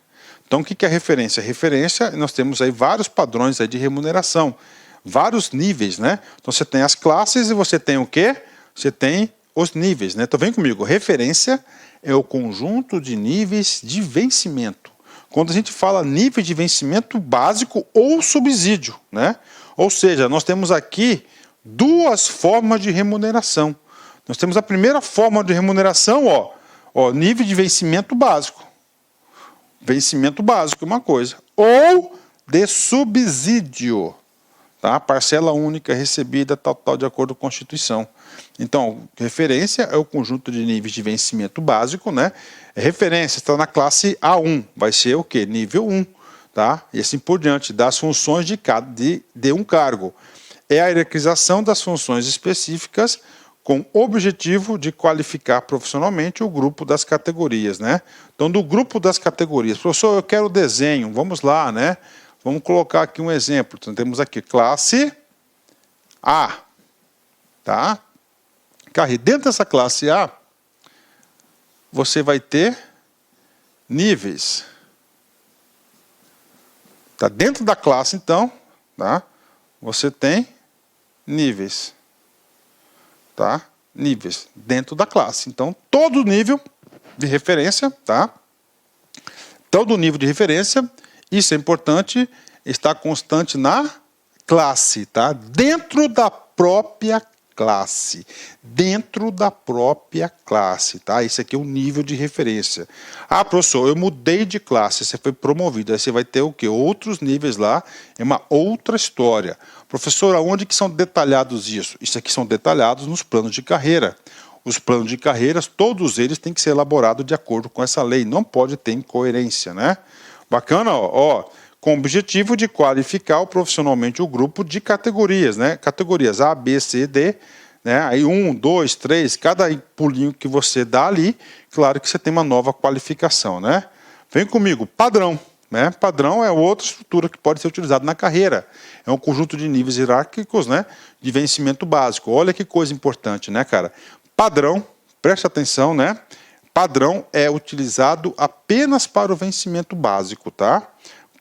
Então, o que é referência? Referência, nós temos aí vários padrões aí de remuneração, vários níveis, né? Então, você tem as classes e você tem o quê? Você tem os níveis, né? Então, vem comigo, referência é o conjunto de níveis de vencimento. Quando a gente fala nível de vencimento básico ou subsídio, né? Ou seja, nós temos aqui duas formas de remuneração. Nós temos a primeira forma de remuneração, ó, nível de vencimento básico. Vencimento básico é uma coisa. Ou de subsídio. Tá? Parcela única recebida, tal, de acordo com a Constituição. Então, referência é o conjunto de níveis de vencimento básico, né? Referência está na classe A1. Vai ser o quê? Nível 1. Tá? E assim por diante, das funções de um cargo. É a hierarquização das funções específicas com o objetivo de qualificar profissionalmente o grupo das categorias, né? Então, do grupo das categorias, professor, eu quero desenho, vamos lá, né? Vamos colocar aqui um exemplo. Então, temos aqui classe A, tá? Dentro dessa classe A, você vai ter níveis. Tá dentro da classe, então, tá? Você tem níveis. Tá? Níveis dentro da classe. Então, todo nível de referência, tá? Todo nível de referência, isso é importante, está constante na classe, tá? Dentro da própria classe. Dentro da própria classe, tá? Esse aqui é o nível de referência. Ah, professor, eu mudei de classe, você foi promovido, aí você vai ter o quê? Outros níveis lá, é uma outra história. Professor, aonde que são detalhados isso? Isso aqui são detalhados nos planos de carreira. Os planos de carreiras, todos eles têm que ser elaborados de acordo com essa lei, não pode ter incoerência, né? Bacana, ó, com o objetivo de qualificar profissionalmente o grupo de categorias, né? Categorias A, B, C, D, né? Aí 1, 2, 3, cada pulinho que você dá ali, claro que você tem uma nova qualificação, né? Vem comigo, padrão. Né? Padrão é outra estrutura que pode ser utilizada na carreira. É um conjunto de níveis hierárquicos, né, de vencimento básico. Olha que coisa importante, né, cara? Padrão, preste atenção, né? Padrão é utilizado apenas para o vencimento básico, tá?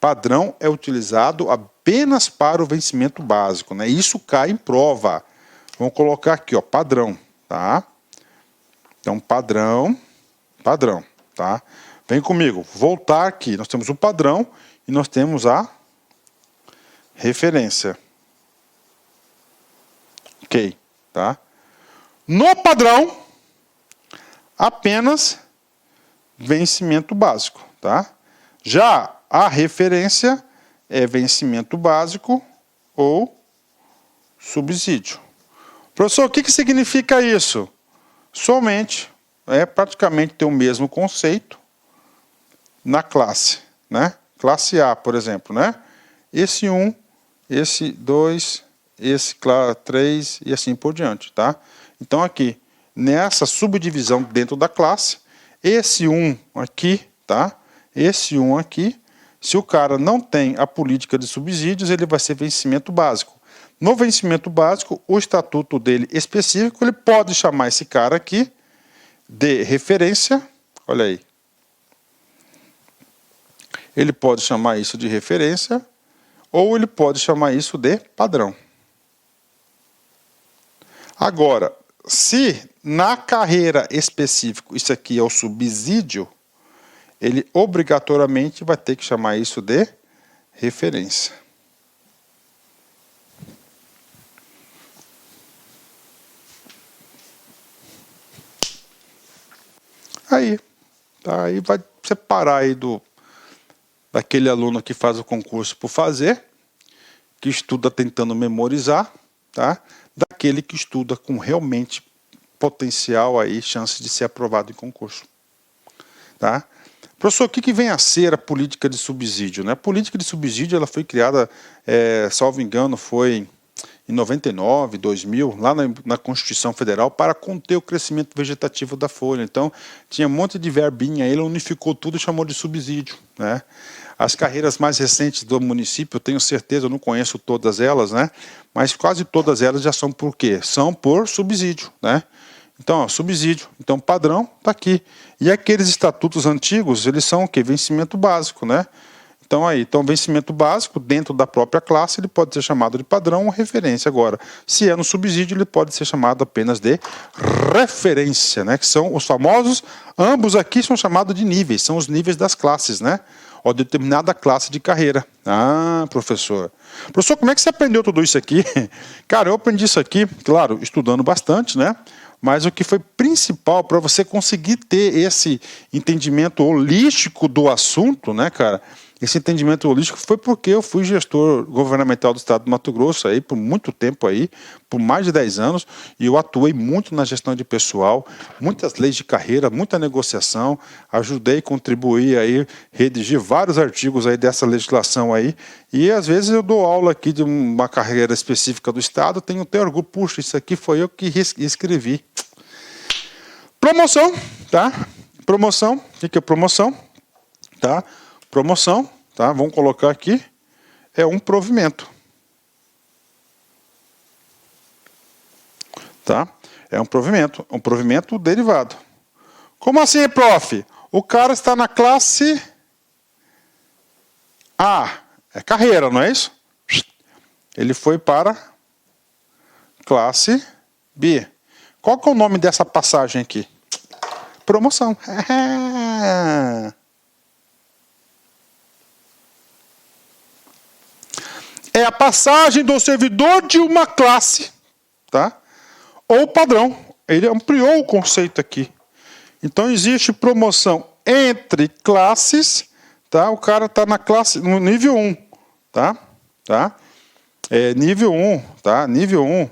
Padrão é utilizado apenas para o vencimento básico, né? Isso cai em prova. Vamos colocar aqui, ó, padrão, tá? Então, padrão, tá? Vem comigo, voltar aqui, nós temos o padrão e nós temos a referência. Ok, tá? No padrão, apenas vencimento básico, tá? Já a referência é vencimento básico ou subsídio. Professor, o que significa isso? Somente, praticamente tem o mesmo conceito na classe, né? Classe A, por exemplo, né? Esse 1, esse 2, esse 3 e assim por diante, tá? Então aqui, nessa subdivisão dentro da classe, esse 1 aqui, tá? Esse 1 aqui, se o cara não tem a política de subsídios, ele vai ser vencimento básico. No vencimento básico, o estatuto dele específico, ele pode chamar esse cara aqui de referência, olha aí. Ele pode chamar isso de referência ou ele pode chamar isso de padrão. Agora, se na carreira específica isso aqui é o subsídio, ele obrigatoriamente vai ter que chamar isso de referência. Aí, tá? Aí vai separar aí daquele aluno que faz o concurso por fazer, que estuda tentando memorizar, tá? Daquele que estuda com realmente potencial aí, chance de ser aprovado em concurso. Tá? Professor, o que vem a ser a política de subsídio? Né? A política de subsídio ela foi criada, salvo engano, foi em 99, 2000, lá na Constituição Federal, para conter o crescimento vegetativo da folha. Então, tinha um monte de verbinha, ele unificou tudo e chamou de subsídio. Né? As carreiras mais recentes do município, eu tenho certeza, eu não conheço todas elas, né? Mas quase todas elas já são por quê? São por subsídio, né? Então, ó, subsídio. Então, padrão está aqui. E aqueles estatutos antigos, eles são o quê? Vencimento básico, né? Então, vencimento básico, dentro da própria classe, ele pode ser chamado de padrão ou referência. Agora, se é no subsídio, ele pode ser chamado apenas de referência, né? Que são os famosos, ambos aqui são chamados de níveis, são os níveis das classes, né? Ou determinada classe de carreira. Ah, professor. Professor, como é que você aprendeu tudo isso aqui? Cara, eu aprendi isso aqui, claro, estudando bastante, né? Mas o que foi principal para você conseguir ter esse entendimento holístico do assunto, né, cara? Esse entendimento holístico foi porque eu fui gestor governamental do estado do Mato Grosso aí por muito tempo aí, por mais de 10 anos, e eu atuei muito na gestão de pessoal, muitas leis de carreira, muita negociação, ajudei, contribuí aí, redigir vários artigos aí dessa legislação aí, e às vezes eu dou aula aqui de uma carreira específica do estado, tenho até orgulho, puxa, isso aqui foi eu que escrevi. Promoção, tá? Promoção, o que é promoção? Tá? Promoção, tá? Vamos colocar aqui, é um provimento. Tá? É um provimento derivado. Como assim, prof? O cara está na classe A, é carreira, não é isso? Ele foi para classe B. Qual que é o nome dessa passagem aqui? Promoção. É a passagem do servidor de uma classe, tá? Ou padrão. Ele ampliou o conceito aqui. Então existe promoção entre classes, tá? O cara está na classe no nível 1, tá? Nível 1, tá? Nível 1.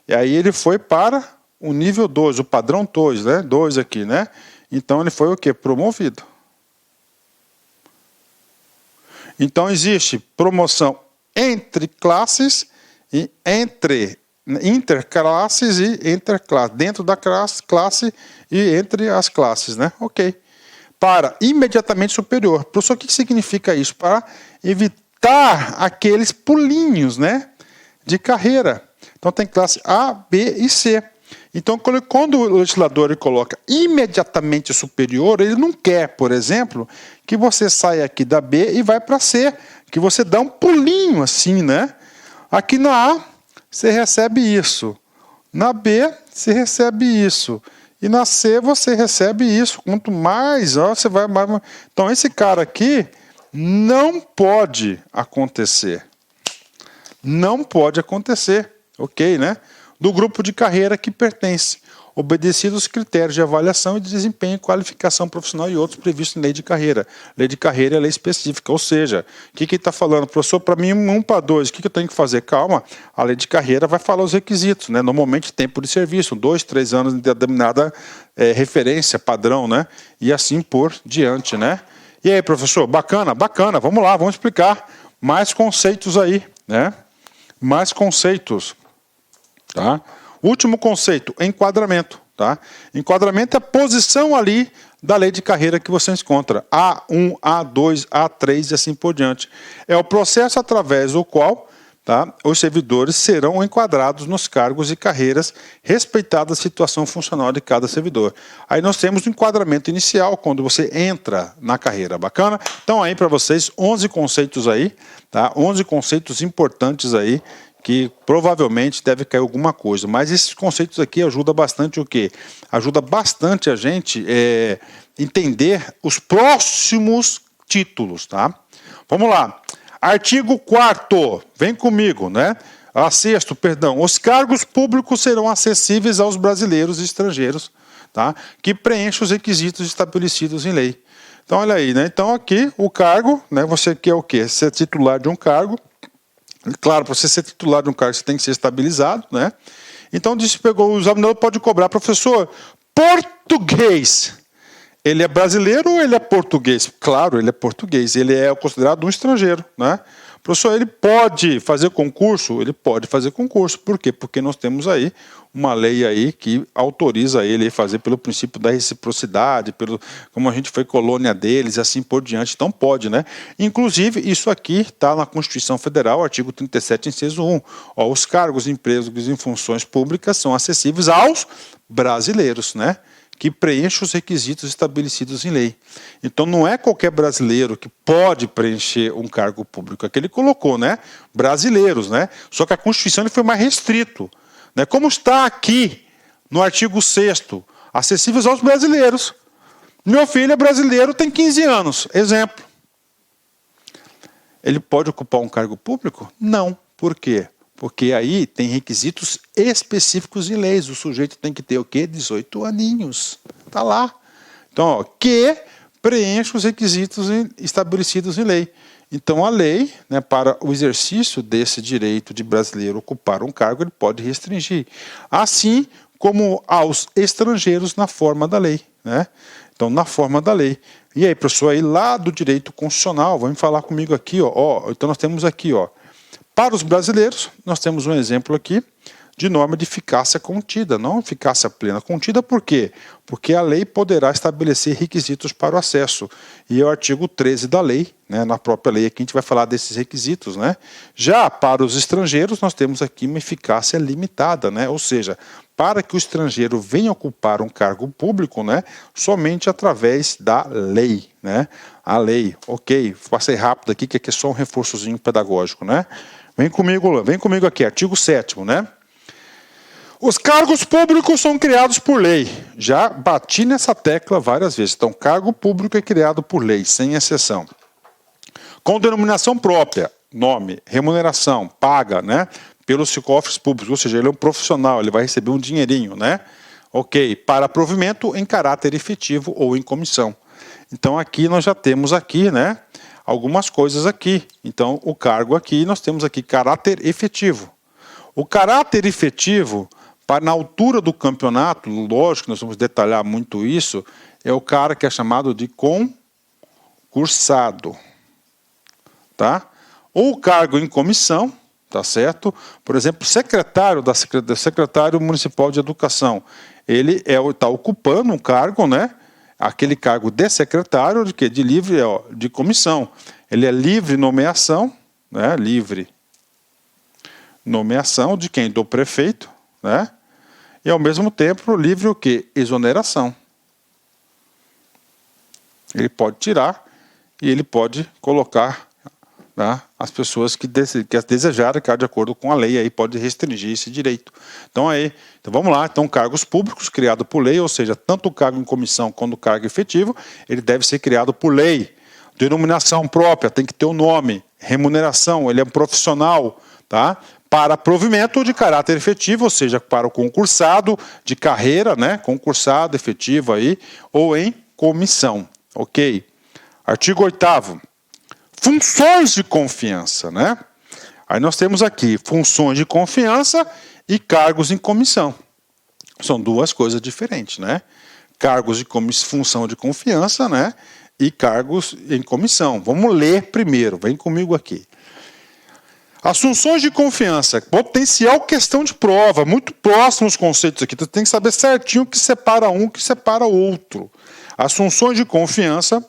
E aí ele foi para o nível 2, o padrão 2, né? 2 aqui, né? Então ele foi o quê? Promovido. Então existe promoção entre classes e entre interclasses e interclasses, dentro da classe e entre as classes, né? Ok. Para imediatamente superior. Professor, o que significa isso? Para evitar aqueles pulinhos, né, de carreira. Então tem classe A, B e C. Então, quando o legislador ele coloca imediatamente superior, ele não quer, por exemplo, que você saia aqui da B e vai para C, que você dá um pulinho assim, né? Aqui na A, você recebe isso. Na B, você recebe isso. E na C, você recebe isso. Quanto mais, ó, você vai mais. Então, esse cara aqui não pode acontecer. Não pode acontecer. Ok, né? Do grupo de carreira que pertence, obedecidos os critérios de avaliação e de desempenho, qualificação profissional e outros previstos em lei de carreira. Lei de carreira é lei específica, ou seja, o que ele está falando? Professor, para mim, 1 para 2, o que eu tenho que fazer? Calma, a lei de carreira vai falar os requisitos, né? Normalmente tempo de serviço, 2, 3 anos de determinada referência, padrão, né? E assim por diante, né? E aí, professor, bacana, bacana, vamos lá, vamos explicar mais conceitos aí, né? Mais conceitos. Tá? Último conceito, enquadramento. Tá? Enquadramento é a posição ali da lei de carreira que você encontra. A1, A2, A3 e assim por diante. É o processo através do qual, tá, os servidores serão enquadrados nos cargos e carreiras, respeitada a situação funcional de cada servidor. Aí nós temos o enquadramento inicial, quando você entra na carreira. Bacana? Então aí para vocês, 11 conceitos aí, tá? 11 conceitos importantes aí, que provavelmente deve cair alguma coisa. Mas esses conceitos aqui ajudam bastante o quê? Ajuda bastante a gente entender os próximos títulos, tá? Vamos lá. Artigo 4º, vem comigo, né? Sexto, perdão. Os cargos públicos serão acessíveis aos brasileiros e estrangeiros, tá? Que preenche os requisitos estabelecidos em lei. Então, olha aí, né? Então, aqui, o cargo, né? Você quer o quê? Ser titular de um cargo. Claro, para você ser titular de um cargo, você tem que ser estabilizado, né? Então, disse, pegou, o examinador pode cobrar, professor, português. Ele é brasileiro ou ele é português? Claro, ele é português. Ele é considerado um estrangeiro, né? Professor, ele pode fazer concurso? Ele pode fazer concurso. Por quê? Porque nós temos aí uma lei aí que autoriza ele a fazer pelo princípio da reciprocidade, como a gente foi colônia deles e assim por diante. Então pode, né? Inclusive, isso aqui está na Constituição Federal, artigo 37, inciso 1. Ó, os cargos, empregos e funções públicas são acessíveis aos brasileiros, né? Que preenche os requisitos estabelecidos em lei. Então, não é qualquer brasileiro que pode preencher um cargo público. É que ele colocou, né? Brasileiros, né? Só que a Constituição ele foi mais restrito. Né? Como está aqui no artigo 6º, acessíveis aos brasileiros. Meu filho é brasileiro, tem 15 anos. Exemplo. Ele pode ocupar um cargo público? Não. Por quê? Porque aí tem requisitos específicos em leis. O sujeito tem que ter o quê? 18 aninhos. Está lá. Então, ó, que preenche os requisitos estabelecidos em lei. Então, a lei, né, para o exercício desse direito de brasileiro ocupar um cargo, ele pode restringir. Assim como aos estrangeiros na forma da lei. Né? Então, na forma da lei. E aí, professor, aí lá do direito constitucional, vamos falar comigo aqui, ó. Então, nós temos aqui, ó. Para os brasileiros, nós temos um exemplo aqui de norma de eficácia contida, não eficácia plena. Contida por quê? Porque a lei poderá estabelecer requisitos para o acesso. E é o artigo 13 da lei, né, na própria lei aqui a gente vai falar desses requisitos. Né? Já para os estrangeiros, nós temos aqui uma eficácia limitada, né? Ou seja, para que o estrangeiro venha ocupar um cargo público, né, somente através da lei. Né? A lei, ok, passei rápido aqui, que aqui é só um reforçozinho pedagógico. Né? Vem comigo aqui, artigo 7º, né? Os cargos públicos são criados por lei. Já bati nessa tecla várias vezes. Então, cargo público é criado por lei, sem exceção. Com denominação própria, nome, remuneração, paga, né? Pelos cofres públicos, ou seja, ele é um profissional, ele vai receber um dinheirinho, né? Ok, para provimento em caráter efetivo ou em comissão. Então, aqui nós já temos aqui, né? Algumas coisas aqui. Então, o cargo aqui, nós temos aqui caráter efetivo. O caráter efetivo, na altura do campeonato, lógico, nós vamos detalhar muito isso, é o cara que é chamado de concursado. Tá? Ou o cargo em comissão, tá certo? Por exemplo, secretário secretário municipal de educação. Ele está ocupando um cargo, né? Aquele cargo de secretário, de quê? De livre, de comissão. Ele é livre nomeação, né? Livre nomeação de quem? Do prefeito, né? E ao mesmo tempo livre o quê? Exoneração. Ele pode tirar e ele pode colocar, né, as pessoas que desejarem, de acordo com a lei, aí pode restringir esse direito. Então vamos lá, então cargos públicos criados por lei, ou seja, tanto o cargo em comissão quanto o cargo efetivo, ele deve ser criado por lei. Denominação própria, tem que ter o nome. Remuneração, ele é um profissional, tá? Para provimento de caráter efetivo, ou seja, para o concursado de carreira, né? Concursado efetivo aí, ou em comissão, ok? Artigo 8º. Funções de confiança, né? Aí nós temos aqui funções de confiança e cargos em comissão. São duas coisas diferentes, né? Cargos de função de confiança, né? E cargos em comissão. Vamos ler primeiro, vem comigo aqui. As funções de confiança, potencial questão de prova, muito próximo os conceitos aqui, tu tem que saber certinho o que separa um, o que separa o outro. As funções de confiança,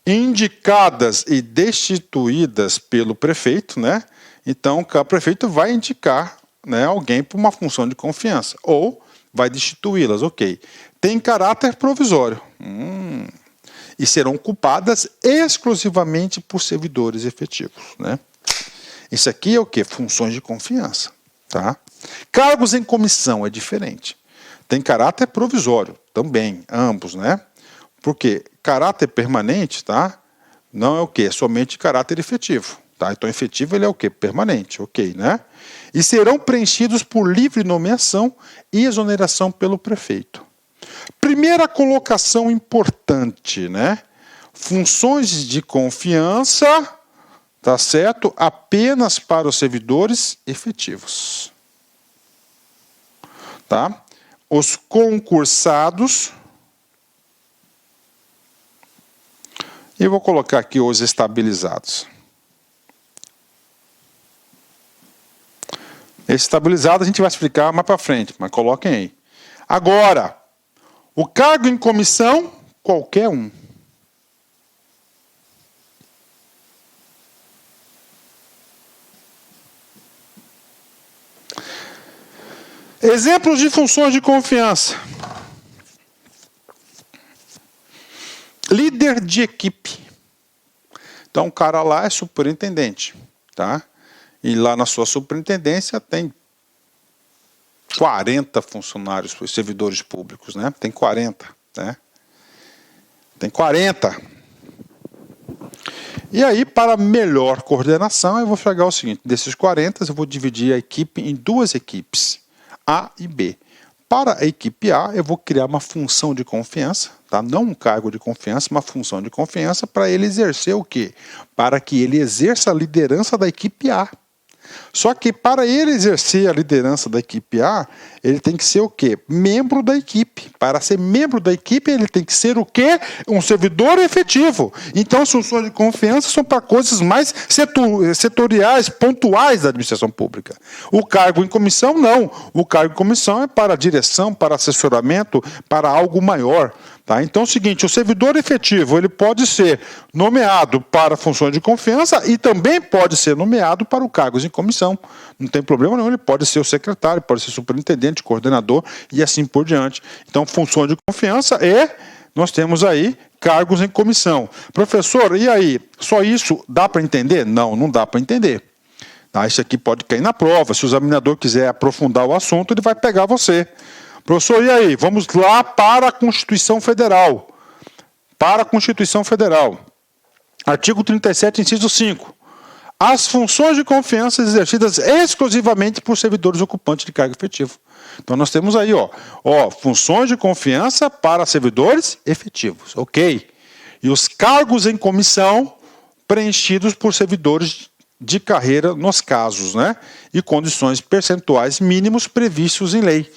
indicadas e destituídas pelo prefeito, né? Então, o prefeito vai indicar, né, alguém para uma função de confiança, ou vai destituí-las, ok. Tem caráter provisório. E serão ocupadas exclusivamente por servidores efetivos, né? Isso aqui é o quê? Funções de confiança. Tá? Cargos em comissão é diferente. Tem caráter provisório também, ambos, né? Porque caráter permanente, tá? Não é o quê? É somente caráter efetivo. Tá? Então, efetivo ele é o quê? Permanente, ok, né? E serão preenchidos por livre nomeação e exoneração pelo prefeito. Primeira colocação importante, né? Funções de confiança, tá certo? Apenas para os servidores efetivos. Tá? Os concursados. E vou colocar aqui os estabilizados. Esse estabilizado a gente vai explicar mais para frente, mas coloquem aí. Agora, o cargo em comissão, qualquer um. Exemplos de funções de confiança. Líder de equipe. Então, o cara lá é superintendente, tá? E lá na sua superintendência tem 40 funcionários, servidores públicos, né? Tem 40, né? Tem 40. E aí, para melhor coordenação, eu vou pegar o seguinte, desses 40, eu vou dividir a equipe em duas equipes, A e B. Para a equipe A, eu vou criar uma função de confiança, tá? Não um cargo de confiança, uma função de confiança para ele exercer o quê? Para que ele exerça a liderança da equipe A. Só que para ele exercer a liderança da equipe A, ele tem que ser o quê? Membro da equipe. Para ser membro da equipe, ele tem que ser o quê? Um servidor efetivo. Então, as funções de confiança são para coisas mais setoriais, pontuais da administração pública. O cargo em comissão, não. O cargo em comissão é para direção, para assessoramento, para algo maior. Tá? Então é o seguinte, o servidor efetivo ele pode ser nomeado para funções de confiança e também pode ser nomeado para o cargos em comissão. Não tem problema nenhum, ele pode ser o secretário, pode ser superintendente, coordenador e assim por diante. Então, funções de confiança nós temos aí cargos em comissão. Professor, e aí? Só isso dá para entender? Não, não dá para entender. Tá? Isso aqui pode cair na prova. Se o examinador quiser aprofundar o assunto, ele vai pegar você. Professor, e aí? Vamos lá para a Constituição Federal. Para a Constituição Federal. Artigo 37, inciso 5. As funções de confiança exercidas exclusivamente por servidores ocupantes de cargo efetivo. Então, nós temos aí, funções de confiança para servidores efetivos. Ok. E os cargos em comissão preenchidos por servidores de carreira nos casos, né? E condições percentuais mínimos previstos em lei.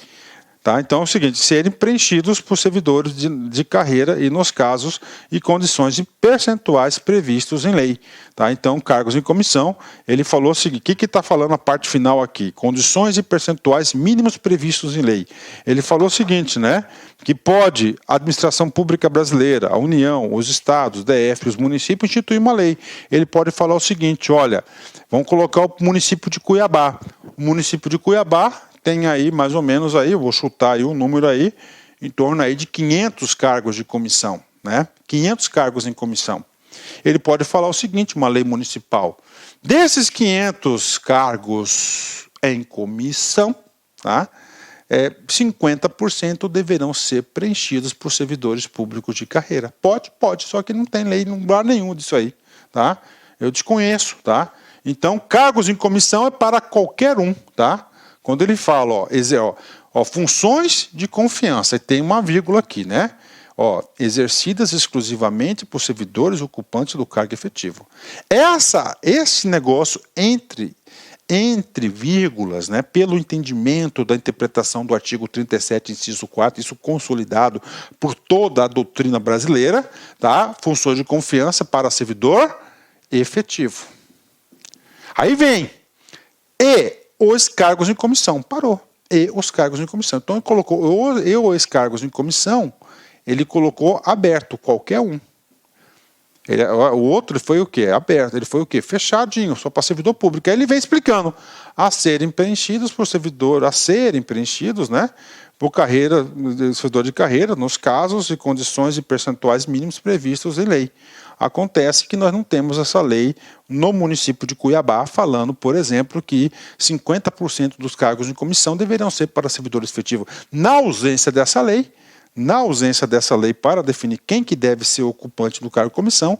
Tá? Então é o seguinte, serem preenchidos por servidores de carreira e nos casos e condições percentuais previstos em lei. Tá? Então, cargos em comissão, ele falou o seguinte, o que está falando a parte final aqui? Condições e percentuais mínimos previstos em lei. Ele falou o seguinte, né? Que pode a administração pública brasileira, a União, os estados, DF, os municípios instituir uma lei. Ele pode falar o seguinte, olha, vamos colocar o município de Cuiabá. O município de Cuiabá tem aí mais ou menos aí, eu vou chutar aí um número aí, em torno aí de 500 cargos de comissão, né? 500 cargos em comissão. Ele pode falar o seguinte, uma lei municipal, desses 500 cargos em comissão, tá? 50% deverão ser preenchidos por servidores públicos de carreira. Pode, só que não tem lei em lugar nenhum disso aí, tá? Eu desconheço, tá? Então, cargos em comissão é para qualquer um, tá? Quando ele fala, funções de confiança, e tem uma vírgula aqui, né? Exercidas exclusivamente por servidores ocupantes do cargo efetivo. Esse negócio entre vírgulas, né, pelo entendimento da interpretação do artigo 37, inciso 4, isso consolidado por toda a doutrina brasileira, tá? Funções de confiança para servidor efetivo. Aí vem, os cargos em comissão, parou. E os cargos em comissão. Então, ele colocou os cargos em comissão, ele colocou aberto, qualquer um. O outro foi o quê? Aberto. Ele foi o quê? Fechadinho, só para servidor público. Aí ele vem explicando. A serem preenchidos por servidor, né? Por servidor de carreira, nos casos e condições e percentuais mínimos previstos em lei. Acontece que nós não temos essa lei no município de Cuiabá, falando, por exemplo, que 50% dos cargos em comissão deverão ser para servidores efetivos. Na ausência dessa lei para definir quem que deve ser ocupante do cargo em comissão,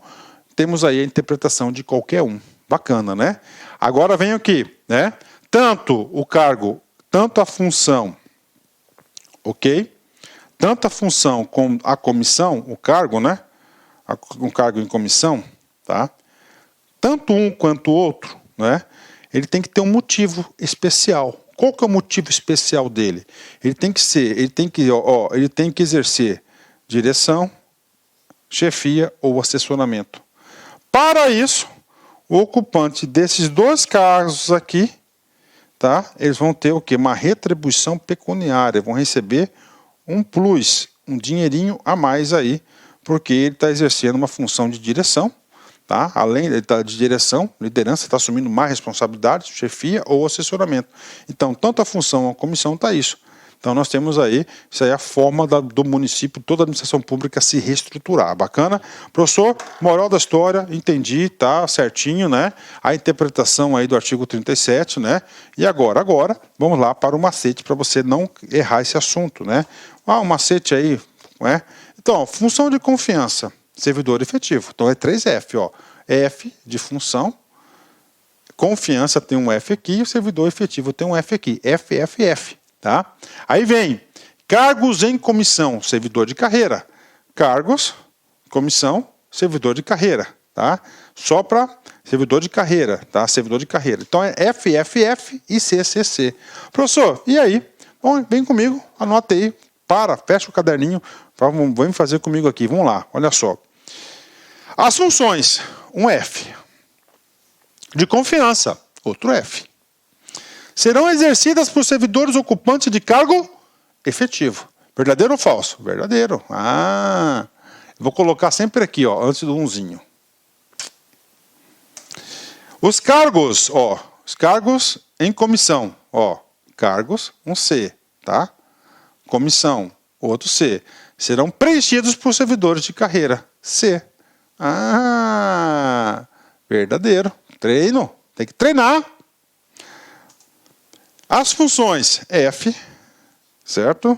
temos aí a interpretação de qualquer um. Bacana, né? Agora vem aqui, né? Tanto o cargo, tanto a função, ok? tanto a função como a comissão, o cargo, né? Um cargo em comissão, tá? Tanto um quanto o outro, né? Ele tem que ter um motivo especial. Qual que é o motivo especial dele? Ele tem que exercer direção, chefia ou assessoramento. Para isso, o ocupante desses dois cargos aqui, tá? Eles vão ter o quê? Uma retribuição pecuniária, vão receber um plus, um dinheirinho a mais aí, porque ele está exercendo uma função de direção, tá? Além de direção, liderança, está assumindo mais responsabilidades, chefia ou assessoramento. Então, tanto a função como a comissão está isso. Então, nós temos aí, isso aí é a forma do município, toda a administração pública se reestruturar. Bacana? Professor, moral da história, entendi, tá certinho, né? A interpretação aí do artigo 37, né? E agora, vamos lá para o macete para você não errar esse assunto, né? Um macete aí, né? Então, função de confiança, servidor efetivo. Então, é 3F, ó. F de função, confiança tem um F aqui, o servidor efetivo tem um F aqui. F. Tá? Aí vem cargos em comissão, servidor de carreira. Cargos, comissão, servidor de carreira. Tá? Só para servidor de carreira. Tá? Servidor de carreira. Então é FFF e CCC. Professor, e aí? Bom, vem comigo, anota aí. Fecha o caderninho. Vem fazer comigo aqui. Vamos lá, olha só. As funções, um F. De confiança, outro F. Serão exercidas por servidores ocupantes de cargo efetivo. Verdadeiro ou falso? Verdadeiro. Vou colocar sempre aqui, ó, antes do umzinho. Os cargos, ó, os cargos em comissão, ó, cargos, um C, tá? Comissão, outro C. Serão preenchidos por servidores de carreira. C. Verdadeiro. Treino. Tem que treinar. As funções F, certo?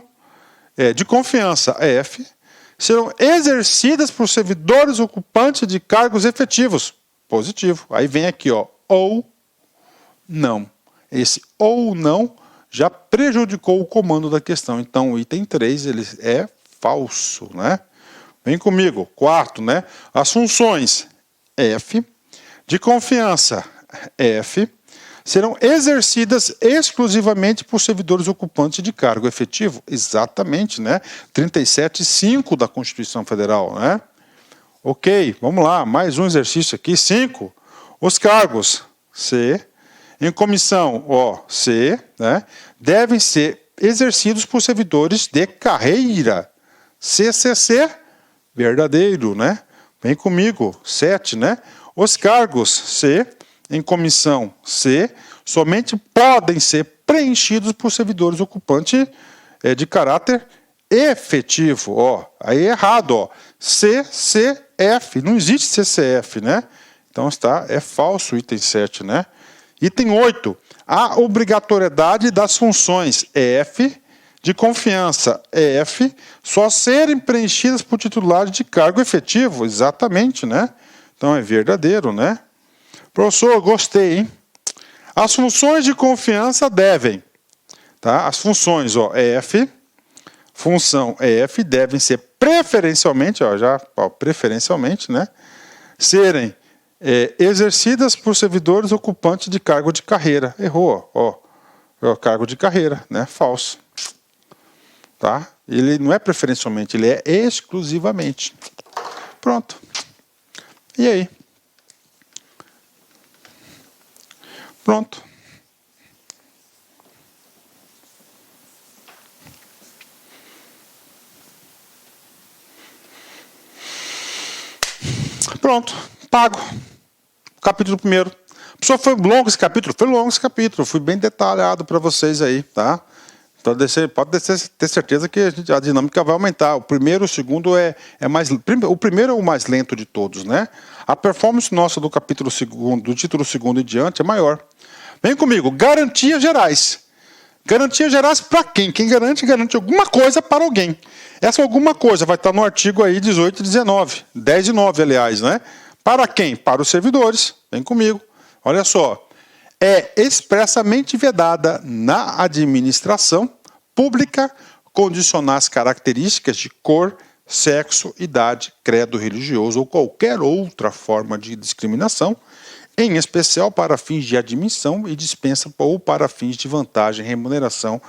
De confiança F, serão exercidas por servidores ocupantes de cargos efetivos. Positivo. Aí vem aqui, ó, ou não. Esse ou não já prejudicou o comando da questão. Então, o item 3 ele é falso, né? Vem comigo. Quarto, né? As funções F, de confiança F, serão exercidas exclusivamente por servidores ocupantes de cargo efetivo. Exatamente, né? 37.5 da Constituição Federal, né? Ok, vamos lá, mais um exercício aqui, 5. Os cargos, C, em comissão, ó, C, né? Devem ser exercidos por servidores de carreira. CCC, verdadeiro, né? Vem comigo, 7, né? Os cargos, C, em comissão C, somente podem ser preenchidos por servidores ocupantes de caráter efetivo. Ó, aí é errado, ó. CCF, não existe CCF, né? Então é falso o item 7, né? Item 8, a obrigatoriedade das funções F, de confiança F, só serem preenchidas por titulares de cargo efetivo. Exatamente, né? Então é verdadeiro, né? Professor, gostei, hein? As funções de confiança devem, tá? As funções, ó, F, função F, devem ser preferencialmente, preferencialmente, né? Serem exercidas por servidores ocupantes de cargo de carreira. Errou, ó. Cargo de carreira, né? Falso. Tá? Ele não é preferencialmente, ele é exclusivamente. Pronto. E aí? Pronto. Pronto. Pago. Capítulo 1º. Professor, foi longo esse capítulo? Foi longo esse capítulo. Fui bem detalhado para vocês aí, tá? Então, pode ter certeza que a dinâmica vai aumentar. O primeiro, o segundo o primeiro é o mais lento de todos, né? A performance nossa do capítulo 2º, do título 2º em diante é maior. Vem comigo. Garantias gerais. Garantias gerais para quem? Quem garante alguma coisa para alguém. Essa alguma coisa vai estar no artigo aí 18 e 19. 10 e 9, aliás, né? Para quem? Para os servidores. Vem comigo. Olha só. É expressamente vedada na administração pública condicionar as características de cor, sexo, idade, credo religioso ou qualquer outra forma de discriminação, em especial para fins de admissão e dispensa ou para fins de vantagem, remuneração,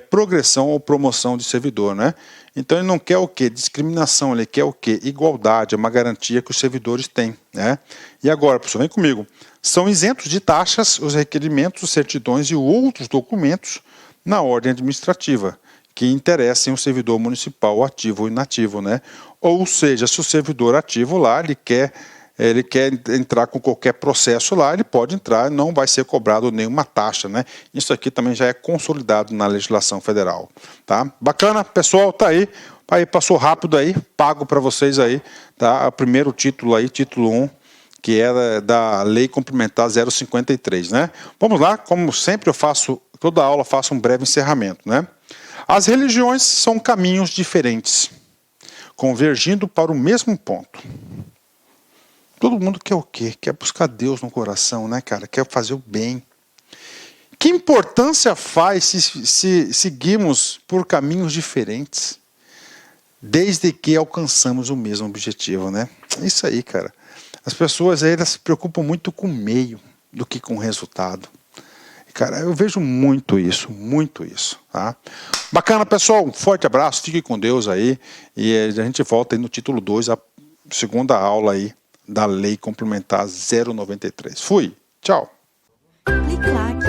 progressão ou promoção de servidor, né? Então ele não quer o quê? Discriminação, ele quer o quê? Igualdade, é uma garantia que os servidores têm, né? E agora, professor, vem comigo. São isentos de taxas os requerimentos, certidões e outros documentos na ordem administrativa que interessem o servidor municipal ativo ou inativo, né? Ou seja, se o servidor ativo lá, ele quer entrar com qualquer processo lá, ele pode entrar, não vai ser cobrado nenhuma taxa, né? Isso aqui também já é consolidado na legislação federal, tá? Bacana, pessoal, tá aí passou rápido aí, pago para vocês aí, tá? O primeiro título aí, título 1, que é da Lei Complementar 053, né? Vamos lá, como sempre eu faço, toda aula faço um breve encerramento, né? As religiões são caminhos diferentes, convergindo para o mesmo ponto. Todo mundo quer o quê? Quer buscar Deus no coração, né, cara? Quer fazer o bem. Que importância faz se seguimos por caminhos diferentes, desde que alcançamos o mesmo objetivo, né? Isso aí, cara. As pessoas aí, elas se preocupam muito com o meio do que com o resultado. Cara, eu vejo muito isso, tá? Bacana, pessoal. Um forte abraço, fique com Deus aí. E a gente volta aí no título 2, a segunda aula aí da Lei Complementar 093. Fui, tchau. Clique-claque.